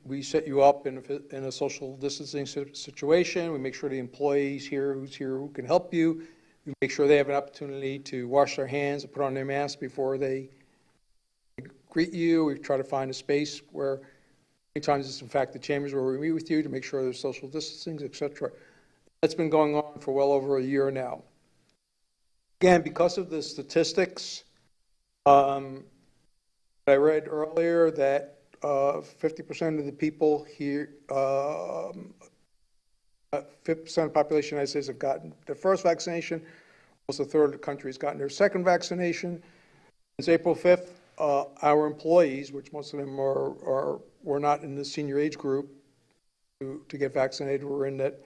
we set you up in a social distancing situation. We make sure the employee's here, who's here, who can help you. We make sure they have an opportunity to wash their hands and put on their mask before they greet you. We try to find a space where, many times it's in fact the chambers where we meet with you to make sure there's social distancing, et cetera. That's been going on for well over a year now. Again, because of the statistics, I read earlier that 50% of the people here, 50% of the population of the United States have gotten their first vaccination. Almost a third of the country has gotten their second vaccination. Since April 5th, our employees, which most of them were not in the senior age group to get vaccinated, were in that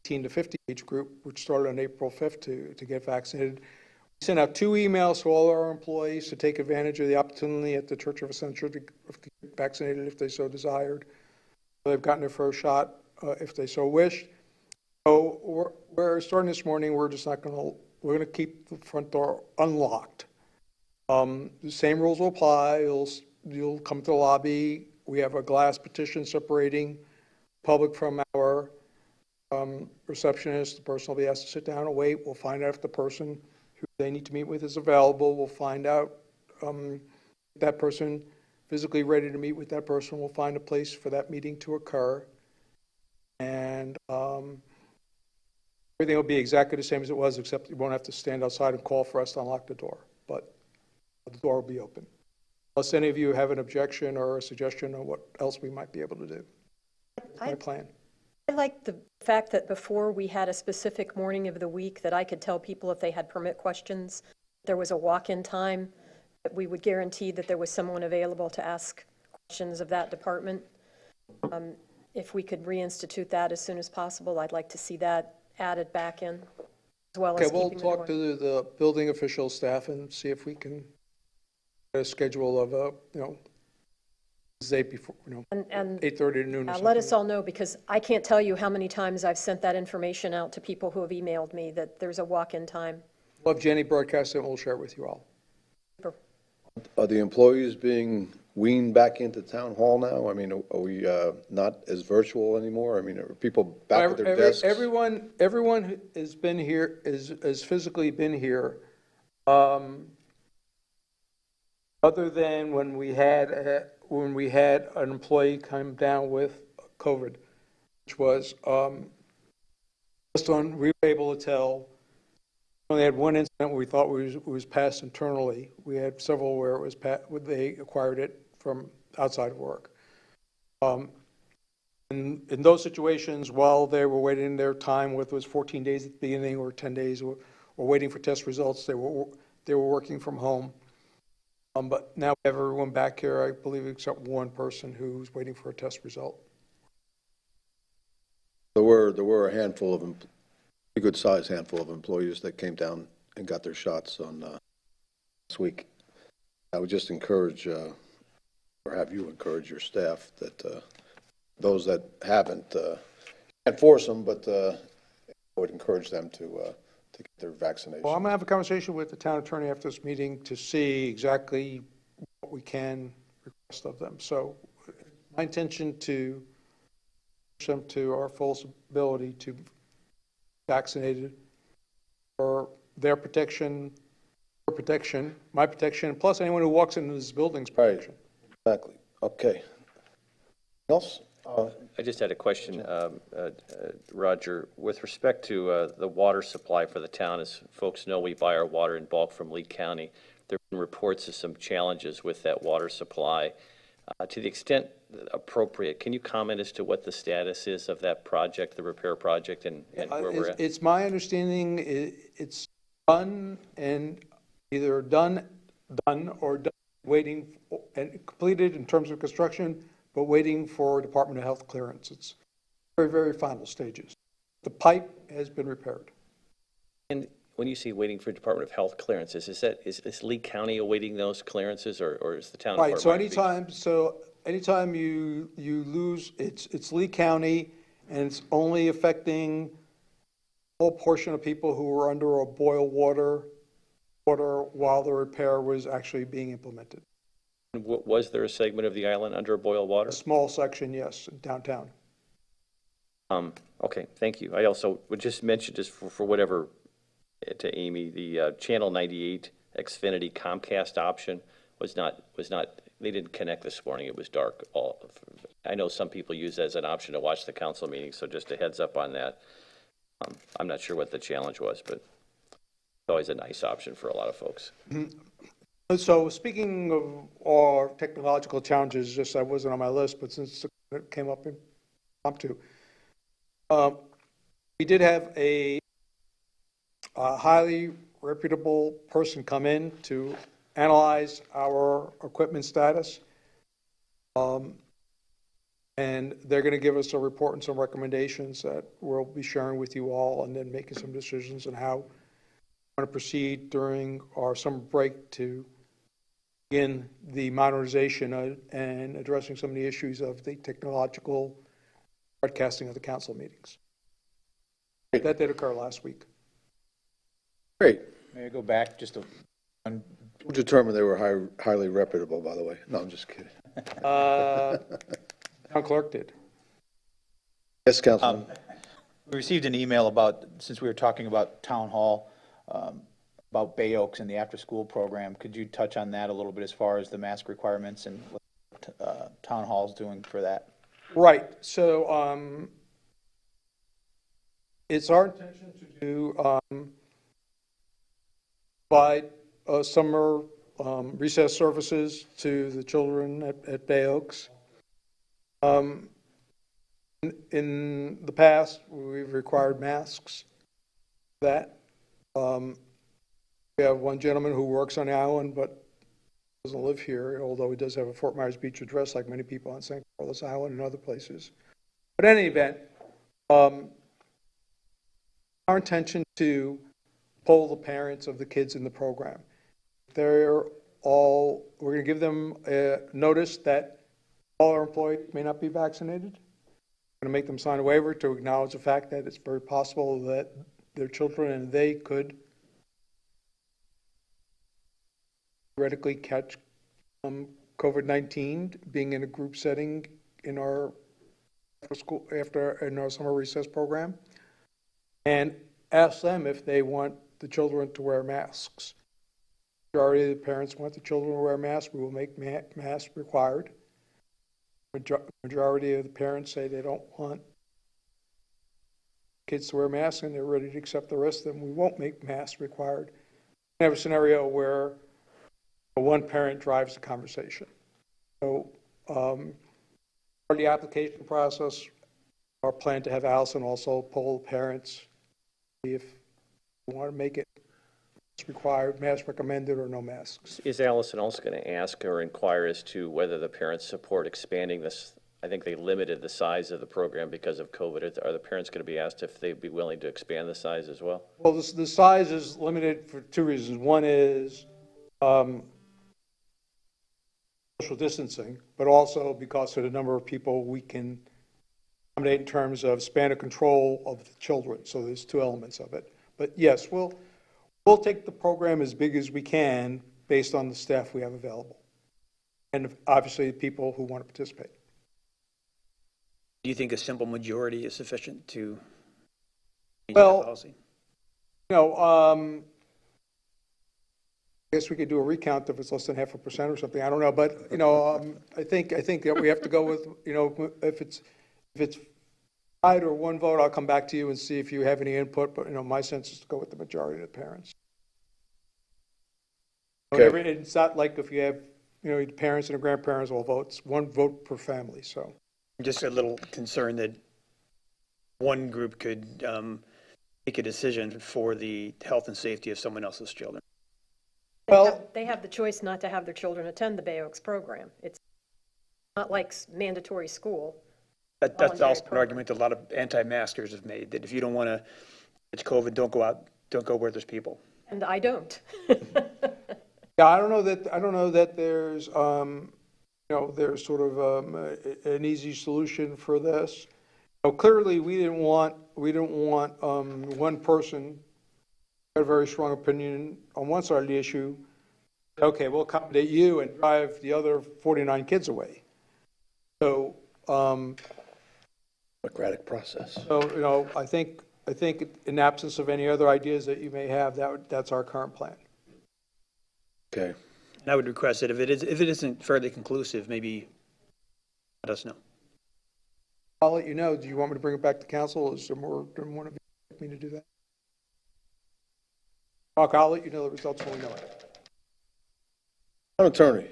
18 to 50 age group, which started on April 5th to get vaccinated. We sent out 2 emails to all our employees to take advantage of the opportunity at the Church of Ascension to get vaccinated if they so desired. They've gotten their first shot if they so wished. So we're starting this morning, we're going to keep the front door unlocked. The same rules will apply. You'll come to the lobby. We have a glass partition separating public from our receptionist. The person will be asked to sit down and wait. We'll find out if the person who they need to meet with is available. We'll find out if that person physically ready to meet with that person. We'll find a place for that meeting to occur. And everything will be exactly the same as it was, except you won't have to stand outside and call for us to unlock the door. But the door will be open. Unless any of you have an objection or a suggestion on what else we might be able to do. That's my plan. I like the fact that before we had a specific morning of the week that I could tell people if they had permit questions, there was a walk-in time, that we would guarantee that there was someone available to ask questions of that department. If we could reinstitute that as soon as possible, I'd like to see that added back in, as well as Okay, we'll keeping the door. talk to the building official staff and see if we can get a schedule of day before, And 8:30 to noon or something. let us all know, because I can't tell you how many times I've sent that information out to people who have emailed me that there's a walk-in time. We'll have Jenny broadcast it, and we'll share it with you all. Are the employees being weaned back into town hall now? I mean, are we not as virtual anymore? I mean, are people back at their desks? Everyone who has been here, has physically been here, other than when we had an employee come down with COVID, which was, we were able to tell, we only had one incident where we thought it was passed internally. We had several where they acquired it from outside of work. In those situations, while they were waiting their time, whether it was 14 days at the beginning or 10 days, or waiting for test results, they were working from home. But now we have everyone back here, I believe, except one person who's waiting for a test result. There were a handful of, a good sized handful of employees that came down and got their shots on this week. I would just encourage, or have you encourage your staff that those that haven't, can't force them, but I would encourage them to get their vaccination. Well, I'm going to have a conversation with the town attorney after this meeting to see exactly what we can request of them. So my intention to push them to our full ability to be vaccinated for their protection, your protection, my protection, plus anyone who walks into this building's protection. Right, exactly. Okay. Else? I just had a question, Roger, with respect to the water supply for the town. As folks know, we buy our water in bulk from Lee County. There have been reports of some challenges with that water supply. To the extent appropriate, can you comment as to what the status is of that project, the repair project, and where we're at? It's my understanding it's done, and either done or done, waiting and completed in terms of construction, but waiting for Department of Health clearance. It's very, very final stages. The pipe has been repaired. And when you say waiting for Department of Health clearances, is Lee County awaiting those clearances, or is the town? Right, so anytime you lose, it's Lee County, and it's only affecting a whole portion of people who are under a boil water water while the repair was actually being implemented. Was there a segment of the island under boil water? A small section, yes, downtown. Okay, thank you. I also would just mention, just for whatever, to Amy, the Channel 98 Xfinity Comcast option was not, they didn't connect this morning. It was dark. I know some people use that as an option to watch the council meeting, so just a heads up on that. I'm not sure what the challenge was, but it's always a nice option for a lot of folks. So speaking of our technological challenges, just that wasn't on my list, but since it came up impromptu, we did have a highly reputable person come in to analyze our equipment status. And they're going to give us a report and some recommendations that we'll be sharing with you all, and then making some decisions on how we want to proceed during our summer break to begin the modernization and addressing some of the issues of the technological broadcasting of the council meetings. That did occur last week. Great. May I go back just a, Who determined they were highly reputable, by the way? No, I'm just kidding. Town clerk did. Yes, Councilman. we received an email about, since we were talking about town hall, about Bay Oaks and the after-school program. Could you touch on that a little bit as far as the mask requirements and what town hall's doing for that? Right, so it's our intention to do provide summer recess services to the children at Bay Oaks. In the past, we've required masks for that. We have one gentleman who works on the island but doesn't live here, although he does have a Fort Myers Beach address like many people on St. Carlos Island and other places. But in any event, our intention to poll the parents of the kids in the program. We're going to give them a notice that all our employees may not be vaccinated. We're going to make them sign a waiver to acknowledge the fact that it's very possible that their children and they could theoretically catch COVID-19 being in a group setting in our in our summer recess program, and ask them if they want the children to wear masks. Majority of the parents want the children to wear masks. We will make masks required. Majority of the parents say they don't want kids to wear masks and they're ready to accept the rest of them. We won't make masks required. We have a scenario where one parent drives the conversation. So part of the application process, our plan to have Allison also poll parents, see if we want to make it required, mask recommended, or no masks. Is Allison also going to ask or inquire as to whether the parents support expanding this? I think they limited the size of the program because of COVID. Are the parents going to be asked if they'd be willing to expand the size as well? Well, the size is limited for two reasons. One is social distancing, but also because of the number of people we can accommodate in terms of span of control of the children. So there's two elements of it. But yes, we'll take the program as big as we can based on the staff we have available. And obviously people who want to participate. Do you think a simple majority is sufficient to change Well, that policy? You know, I guess we could do a recount if it's less than 0.5% or something. I don't know, but you know, I think that we have to go with, you know, if it's tied or one vote, I'll come back to you and see if you have any input. But you know, my sense is to go with the majority of the parents. Okay. It's not like if you have, you know, the parents and the grandparents all votes, one vote per family. So I'm just a little concerned that one group could make a decision for the health and safety of someone else's children. They have the choice not to have their children attend the Bay Oaks program. It's not like mandatory school. That's Voluntary also an program. argument that a lot of anti-maskers have made, that if you don't want to catch COVID, don't go out, don't go where there's people. And I don't. yeah, I don't know that there's, you know, there's sort of an easy solution for this. You know, clearly, we didn't want one person a very strong opinion on one side of the issue, okay, we'll accommodate you and drive the other 49 kids away. So, Democratic process. so, I think in absence of any other ideas that you may have, that's our current plan. Okay. And I would request that if it isn't fairly conclusive, maybe let us know. I'll let you know. Do you want me to bring it back to council? Is there more than one of you like me to do that? Mark, I'll let you know the results when we know it. Town attorney.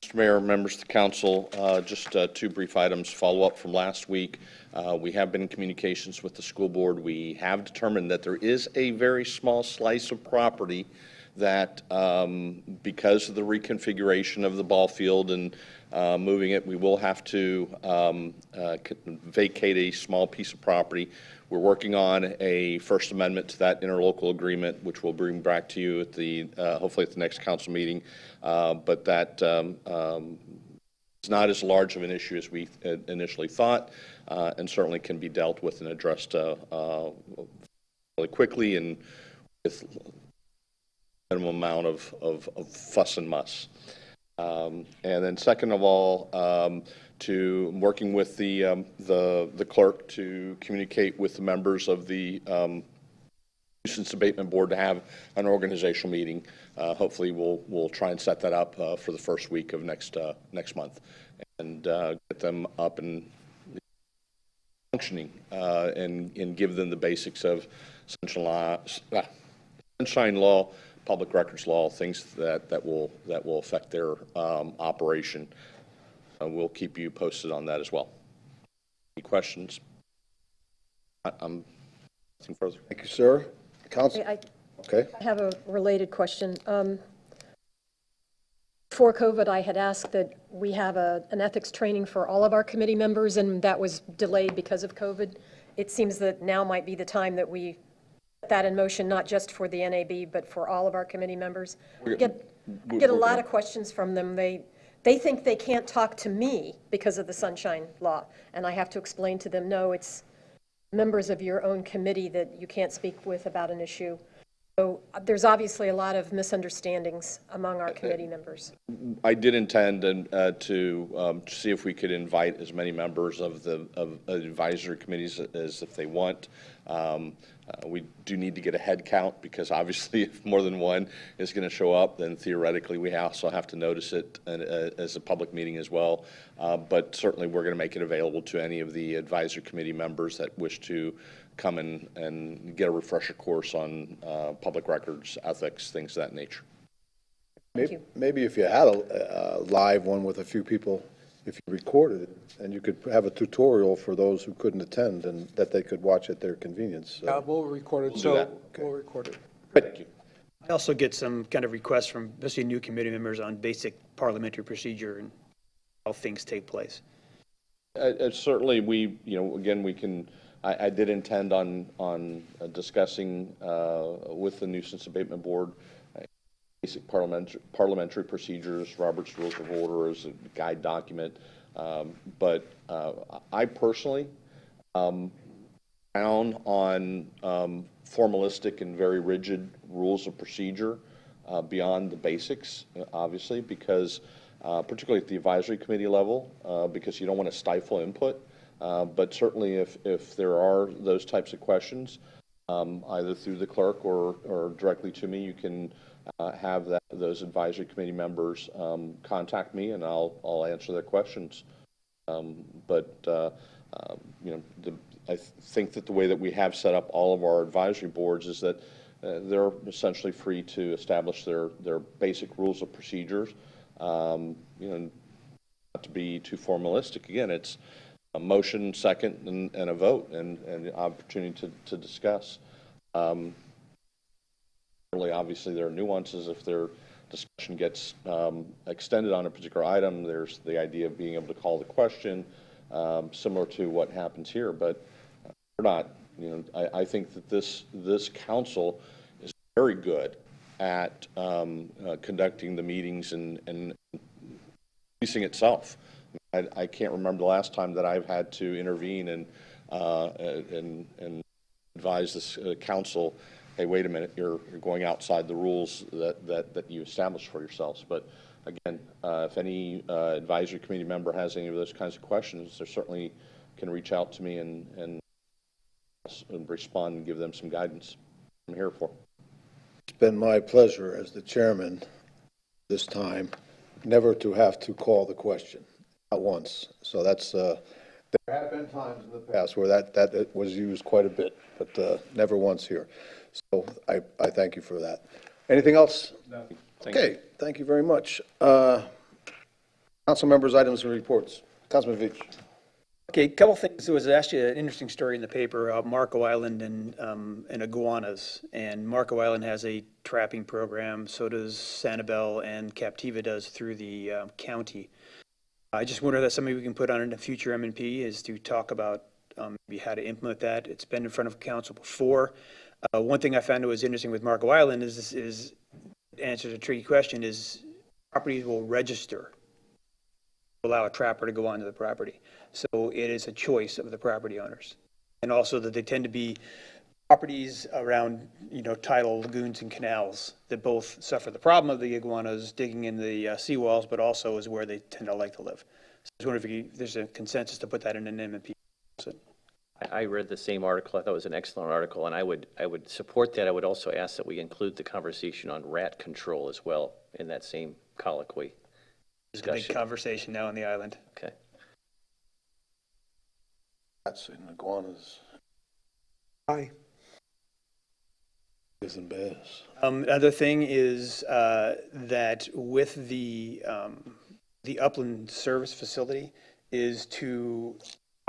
Mr. Mayor, members of the council, just two brief items, follow up from last week. We have been in communications with the school board. We have determined that there is a very small slice of property that, because of the reconfiguration of the ball field and moving it, we will have to vacate a small piece of property. We're working on a First Amendment to that interlocal agreement, which we'll bring back to you at the, hopefully at the next council meeting. But that is not as large of an issue as we initially thought, and certainly can be dealt with and addressed really quickly and with minimum amount of fuss and muss. And then second of all, to working with the clerk to communicate with the members of the nuisance abatement board to have an organizational meeting. Hopefully we'll try and set that up for the first week of next month and get them up and functioning and give them the basics of sunshine law, public records law, things that will affect their operation. We'll keep you posted on that as well. Any questions? Nothing further. Thank you, sir. Council, I okay. have a related question. Before COVID, I had asked that we have an ethics training for all of our committee members, and that was delayed because of COVID. It seems that now might be the time that we put that in motion, not just for the NAB, but for all of our committee members. I get a lot of questions from them. They think they can't talk to me because of the sunshine law, and I have to explain to them, no, it's members of your own committee that you can't speak with about an issue. So there's obviously a lot of misunderstandings among our committee members. I did intend to see if we could invite as many members of the advisory committees as if they want. We do need to get a head count because obviously if more than one is going to show up, then theoretically we also have to notice it as a public meeting as well. But certainly we're going to make it available to any of the advisory committee members that wish to come in and get a refresher course on public records, ethics, things of that nature. Maybe if you had a live one with a few people, if you recorded it, and you could have a tutorial for those who couldn't attend and that they could watch at their convenience. Yeah, we'll record it, do so that. we'll record it. Thank you. I also get some kind of requests from especially new committee members on basic parliamentary procedure and how things take place. Certainly, again, we can. I did intend on discussing with the nuisance abatement board basic parliamentary procedures, Robert's Rules of Order as a guide document. But I personally found on formalistic and very rigid rules of procedure beyond the basics, obviously, because particularly at the advisory committee level, because you don't want to stifle input. But certainly if there are those types of questions, either through the clerk or directly to me, you can have those advisory committee members contact me and I'll answer their questions. I think that the way that we have set up all of our advisory boards is that they're essentially free to establish their basic rules of procedures. Not to be too formalistic, again, it's a motion, second, and a vote, and the opportunity to discuss. Obviously, there are nuances. If their discussion gets extended on a particular item, there's the idea of being able to call the question, similar to what happens here. But we're not. I think that this council is very good at conducting the meetings and policing itself. I can't remember the last time that I've had to intervene and advise this council hey, wait a minute, you're going outside the rules that you established for yourselves. But again, if any advisory committee member has any of those kinds of questions, they certainly can reach out to me and respond and give them some guidance. I'm here for. It's been my pleasure as the chairman this time, never to have to call the question, not once. So that's, there have been times in the past where that was used quite a bit, but never once here. So I thank you for that. Anything else? No. Okay, thank you very much. Council members' items and reports. Councilman Veach. Okay, a couple things. There was actually an interesting story in the paper about Marco Island and iguanas. And Marco Island has a trapping program, so does Sanibel, and Captiva does through the county. I just wonder if that's something we can put on in a future M&P, is to talk about maybe how to implement that. It's been in front of council before. One thing I found that was interesting with Marco Island is answer to a tricky question, is properties will register, allow a trapper to go onto the property. So it is a choice of the property owners. And also that they tend to be properties around, tidal lagoons and canals that both suffer the problem of the iguanas digging in the seawalls, but also is where they tend to like to live. So I was wondering if there's a consensus to put that in an M&P. I read the same article. I thought it was an excellent article, and I would support that. I would also ask that we include the conversation on rat control as well in that same colloquy. There's a big conversation now on the island. Okay. Rats and iguanas. Aye. Bears and bears. Other thing is that with the Upland Service Facility is to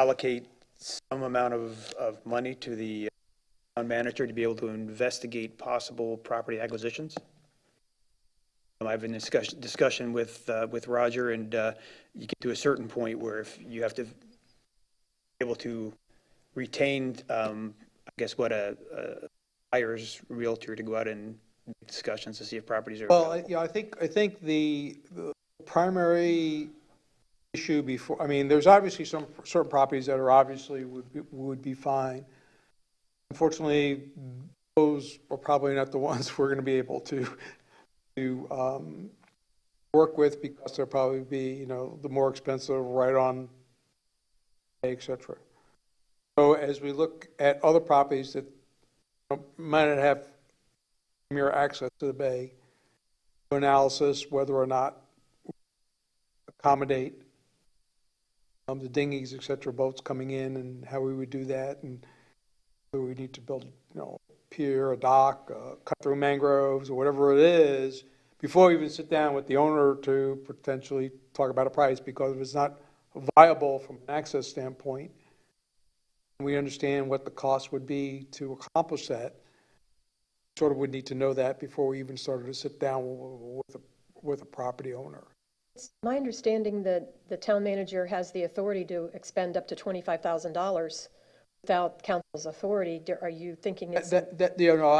allocate some amount of money to the town manager to be able to investigate possible property acquisitions. I've been in discussion with Roger, and you get to a certain point where if you have to be able to retain, a buyer's realtor to go out and make discussions to see if properties are Well, available. I think the primary issue before, there's obviously some certain properties that are obviously would be fine. Unfortunately, those are probably not the ones we're going to be able to work with, because they'll probably be, the more expensive, right on, et cetera. So as we look at other properties that might not have premier access to the bay, analysis whether or not accommodate the dinghies, et cetera, boats coming in, and how we would do that, and whether we need to build, pier, a dock, cut through mangroves, or whatever it is, before we even sit down with the owner to potentially talk about a price, because if it's not viable from an access standpoint, we understand what the cost would be to accomplish that, sort of would need to know that before we even started to sit down with a property owner. It's my understanding that the town manager has the authority to expend up to $25,000 without council's authority. Are you thinking it's? I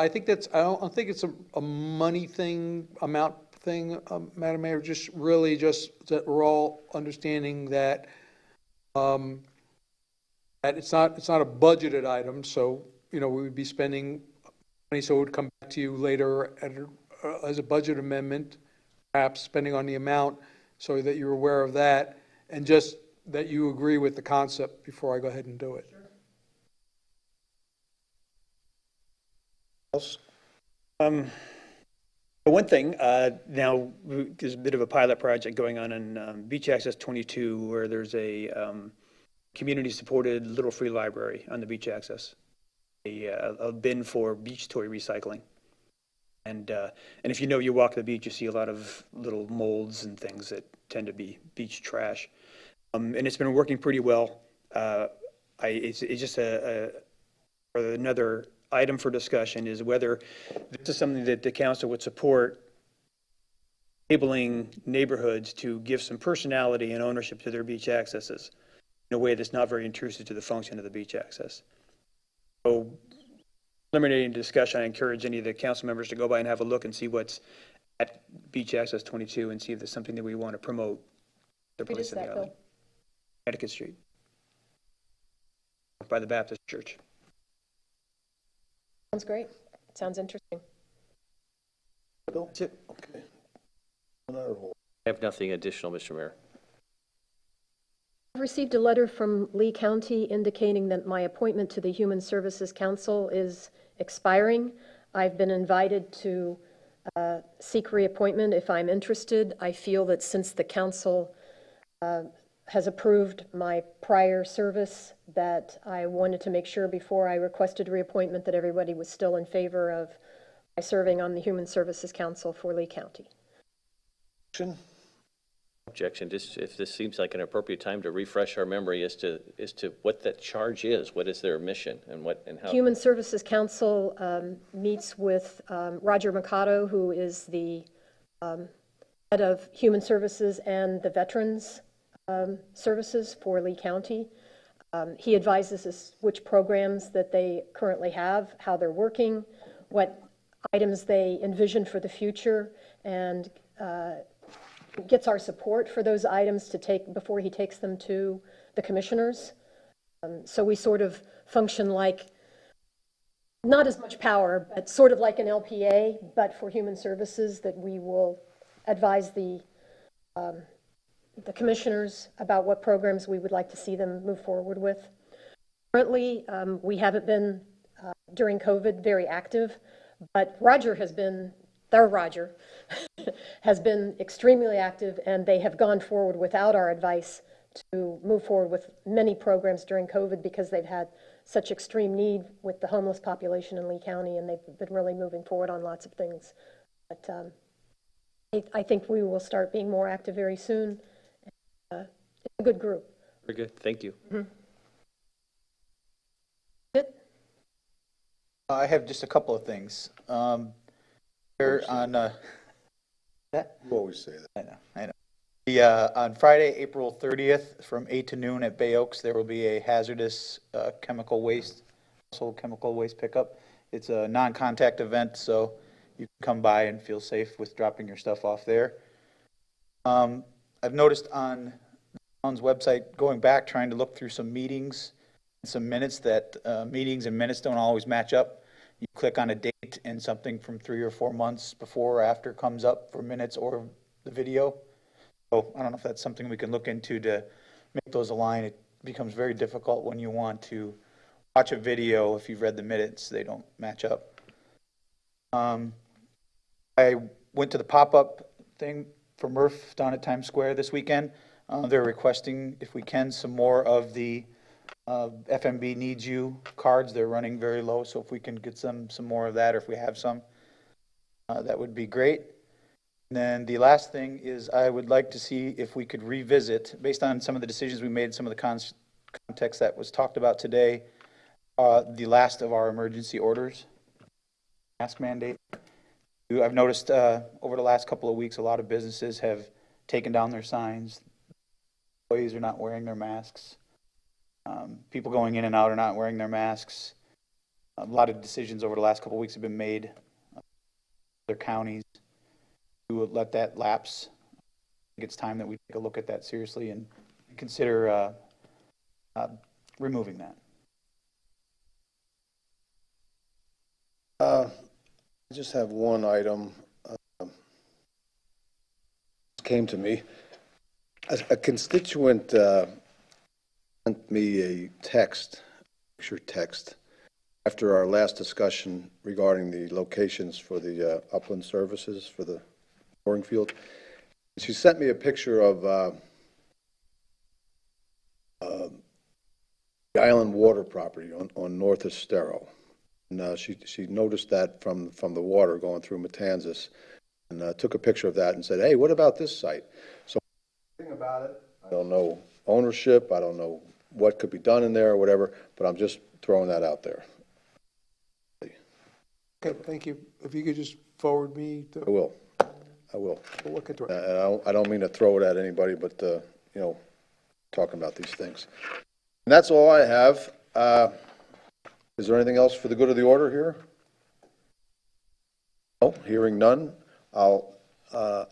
think I don't think it's a money thing, amount thing, Madam Mayor, just really just that we're all understanding that, that it's not a budgeted item, so, we would be spending money, so it would come back to you later as a budget amendment, perhaps spending on the amount, so that you're aware of that, and just that you agree with the concept before I go ahead and do it. Else? One thing, now there's a bit of a pilot project going on in Beach Access 22, where there's a community-supported Little Free Library on the beach access, a bin for beach toy recycling. And if you walk the beach, you see a lot of little molds and things that tend to be beach trash. And it's been working pretty well. It's just another item for discussion, is whether this is something that the council would support, enabling neighborhoods to give some personality and ownership to their beach accesses in a way that's not very intrusive to the function of the beach access. So, eliminating discussion, I encourage any of the council members to go by and have a look and see what's at Beach Access 22 and see if there's something that we want to promote. What is that, Bill? Connecticut Street, by the Baptist Church. Sounds great. Sounds interesting. That's it? Okay. I have nothing additional, Mr. Mayor. I've received a letter from Lee County indicating that my appointment to the Human Services Council is expiring. I've been invited to seek reappointment if I'm interested. I feel that since the council has approved my prior service, that I wanted to make sure before I requested reappointment that everybody was still in favor of my serving on the Human Services Council for Lee County. Objection, just if this seems like an appropriate time to refresh our memory as to what that charge is, what is their mission and what, and how. Human Services Council meets with Roger Mercado, who is the head of Human Services and the Veterans Services for Lee County. He advises us which programs that they currently have, how they're working, what items they envision for the future, and gets our support for those items to take before he takes them to the commissioners. So we sort of function like, not as much power, but sort of like an LPA, but for human services, that we will advise the commissioners about what programs we would like to see them move forward with. Currently, we haven't been, during COVID, very active, but Roger has been, their Roger, has been extremely active, and they have gone forward without our advice to move forward with many programs during COVID because they've had such extreme need with the homeless population in Lee County, and they've been really moving forward on lots of things. But I think we will start being more active very soon. It's a good group. Very good, thank you. I have just a couple of things. There on, You always say that. I know. On Friday, April 30th, from 8 to noon at Bay Oaks, there will be a hazardous chemical waste, household chemical waste pickup. It's a non-contact event, so you can come by and feel safe with dropping your stuff off there. I've noticed on the town's website, going back, trying to look through some meetings, some minutes, that meetings and minutes don't always match up. You click on a date and something from 3 or 4 months before or after comes up for minutes or the video. So I don't know if that's something we can look into to make those align. It becomes very difficult when you want to watch a video. If you've read the minutes, they don't match up. I went to the pop-up thing for Murph down at Times Square this weekend. They're requesting, if we can, some more of the FMB Needs You cards. They're running very low, so if we can get some more of that, or if we have some, that would be great. And then the last thing is I would like to see if we could revisit, based on some of the decisions we made, some of the context that was talked about today, the last of our emergency orders, mask mandate. I've noticed over the last couple of weeks, a lot of businesses have taken down their signs. Employees are not wearing their masks. People going in and out are not wearing their masks. A lot of decisions over the last couple of weeks have been made. Other counties to let that lapse. I think it's time that we take a look at that seriously and consider removing that. I just have one item. Came to me. A constituent sent me a text, picture text, after our last discussion regarding the locations for the upland services for the boring field. She sent me a picture of the Island Water property on North Estero. And she noticed that from the water going through Matanzas, and took a picture of that and said, hey, what about this site? So thing about it, I don't know ownership, I don't know what could be done in there or whatever, but I'm just throwing that out there. Okay, thank you. If you could just forward me I to, will. we'll look into it. And I don't mean to throw it at anybody, but, you know, talking about these things. And that's all I have. Is there anything else for the good of the order here? No, hearing none. I'll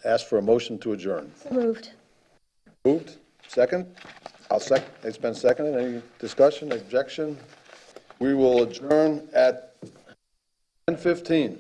ask for a motion to adjourn. Moved. Moved? Second? I'll second. It's been seconded. Any discussion, objection? We will adjourn at 10:15.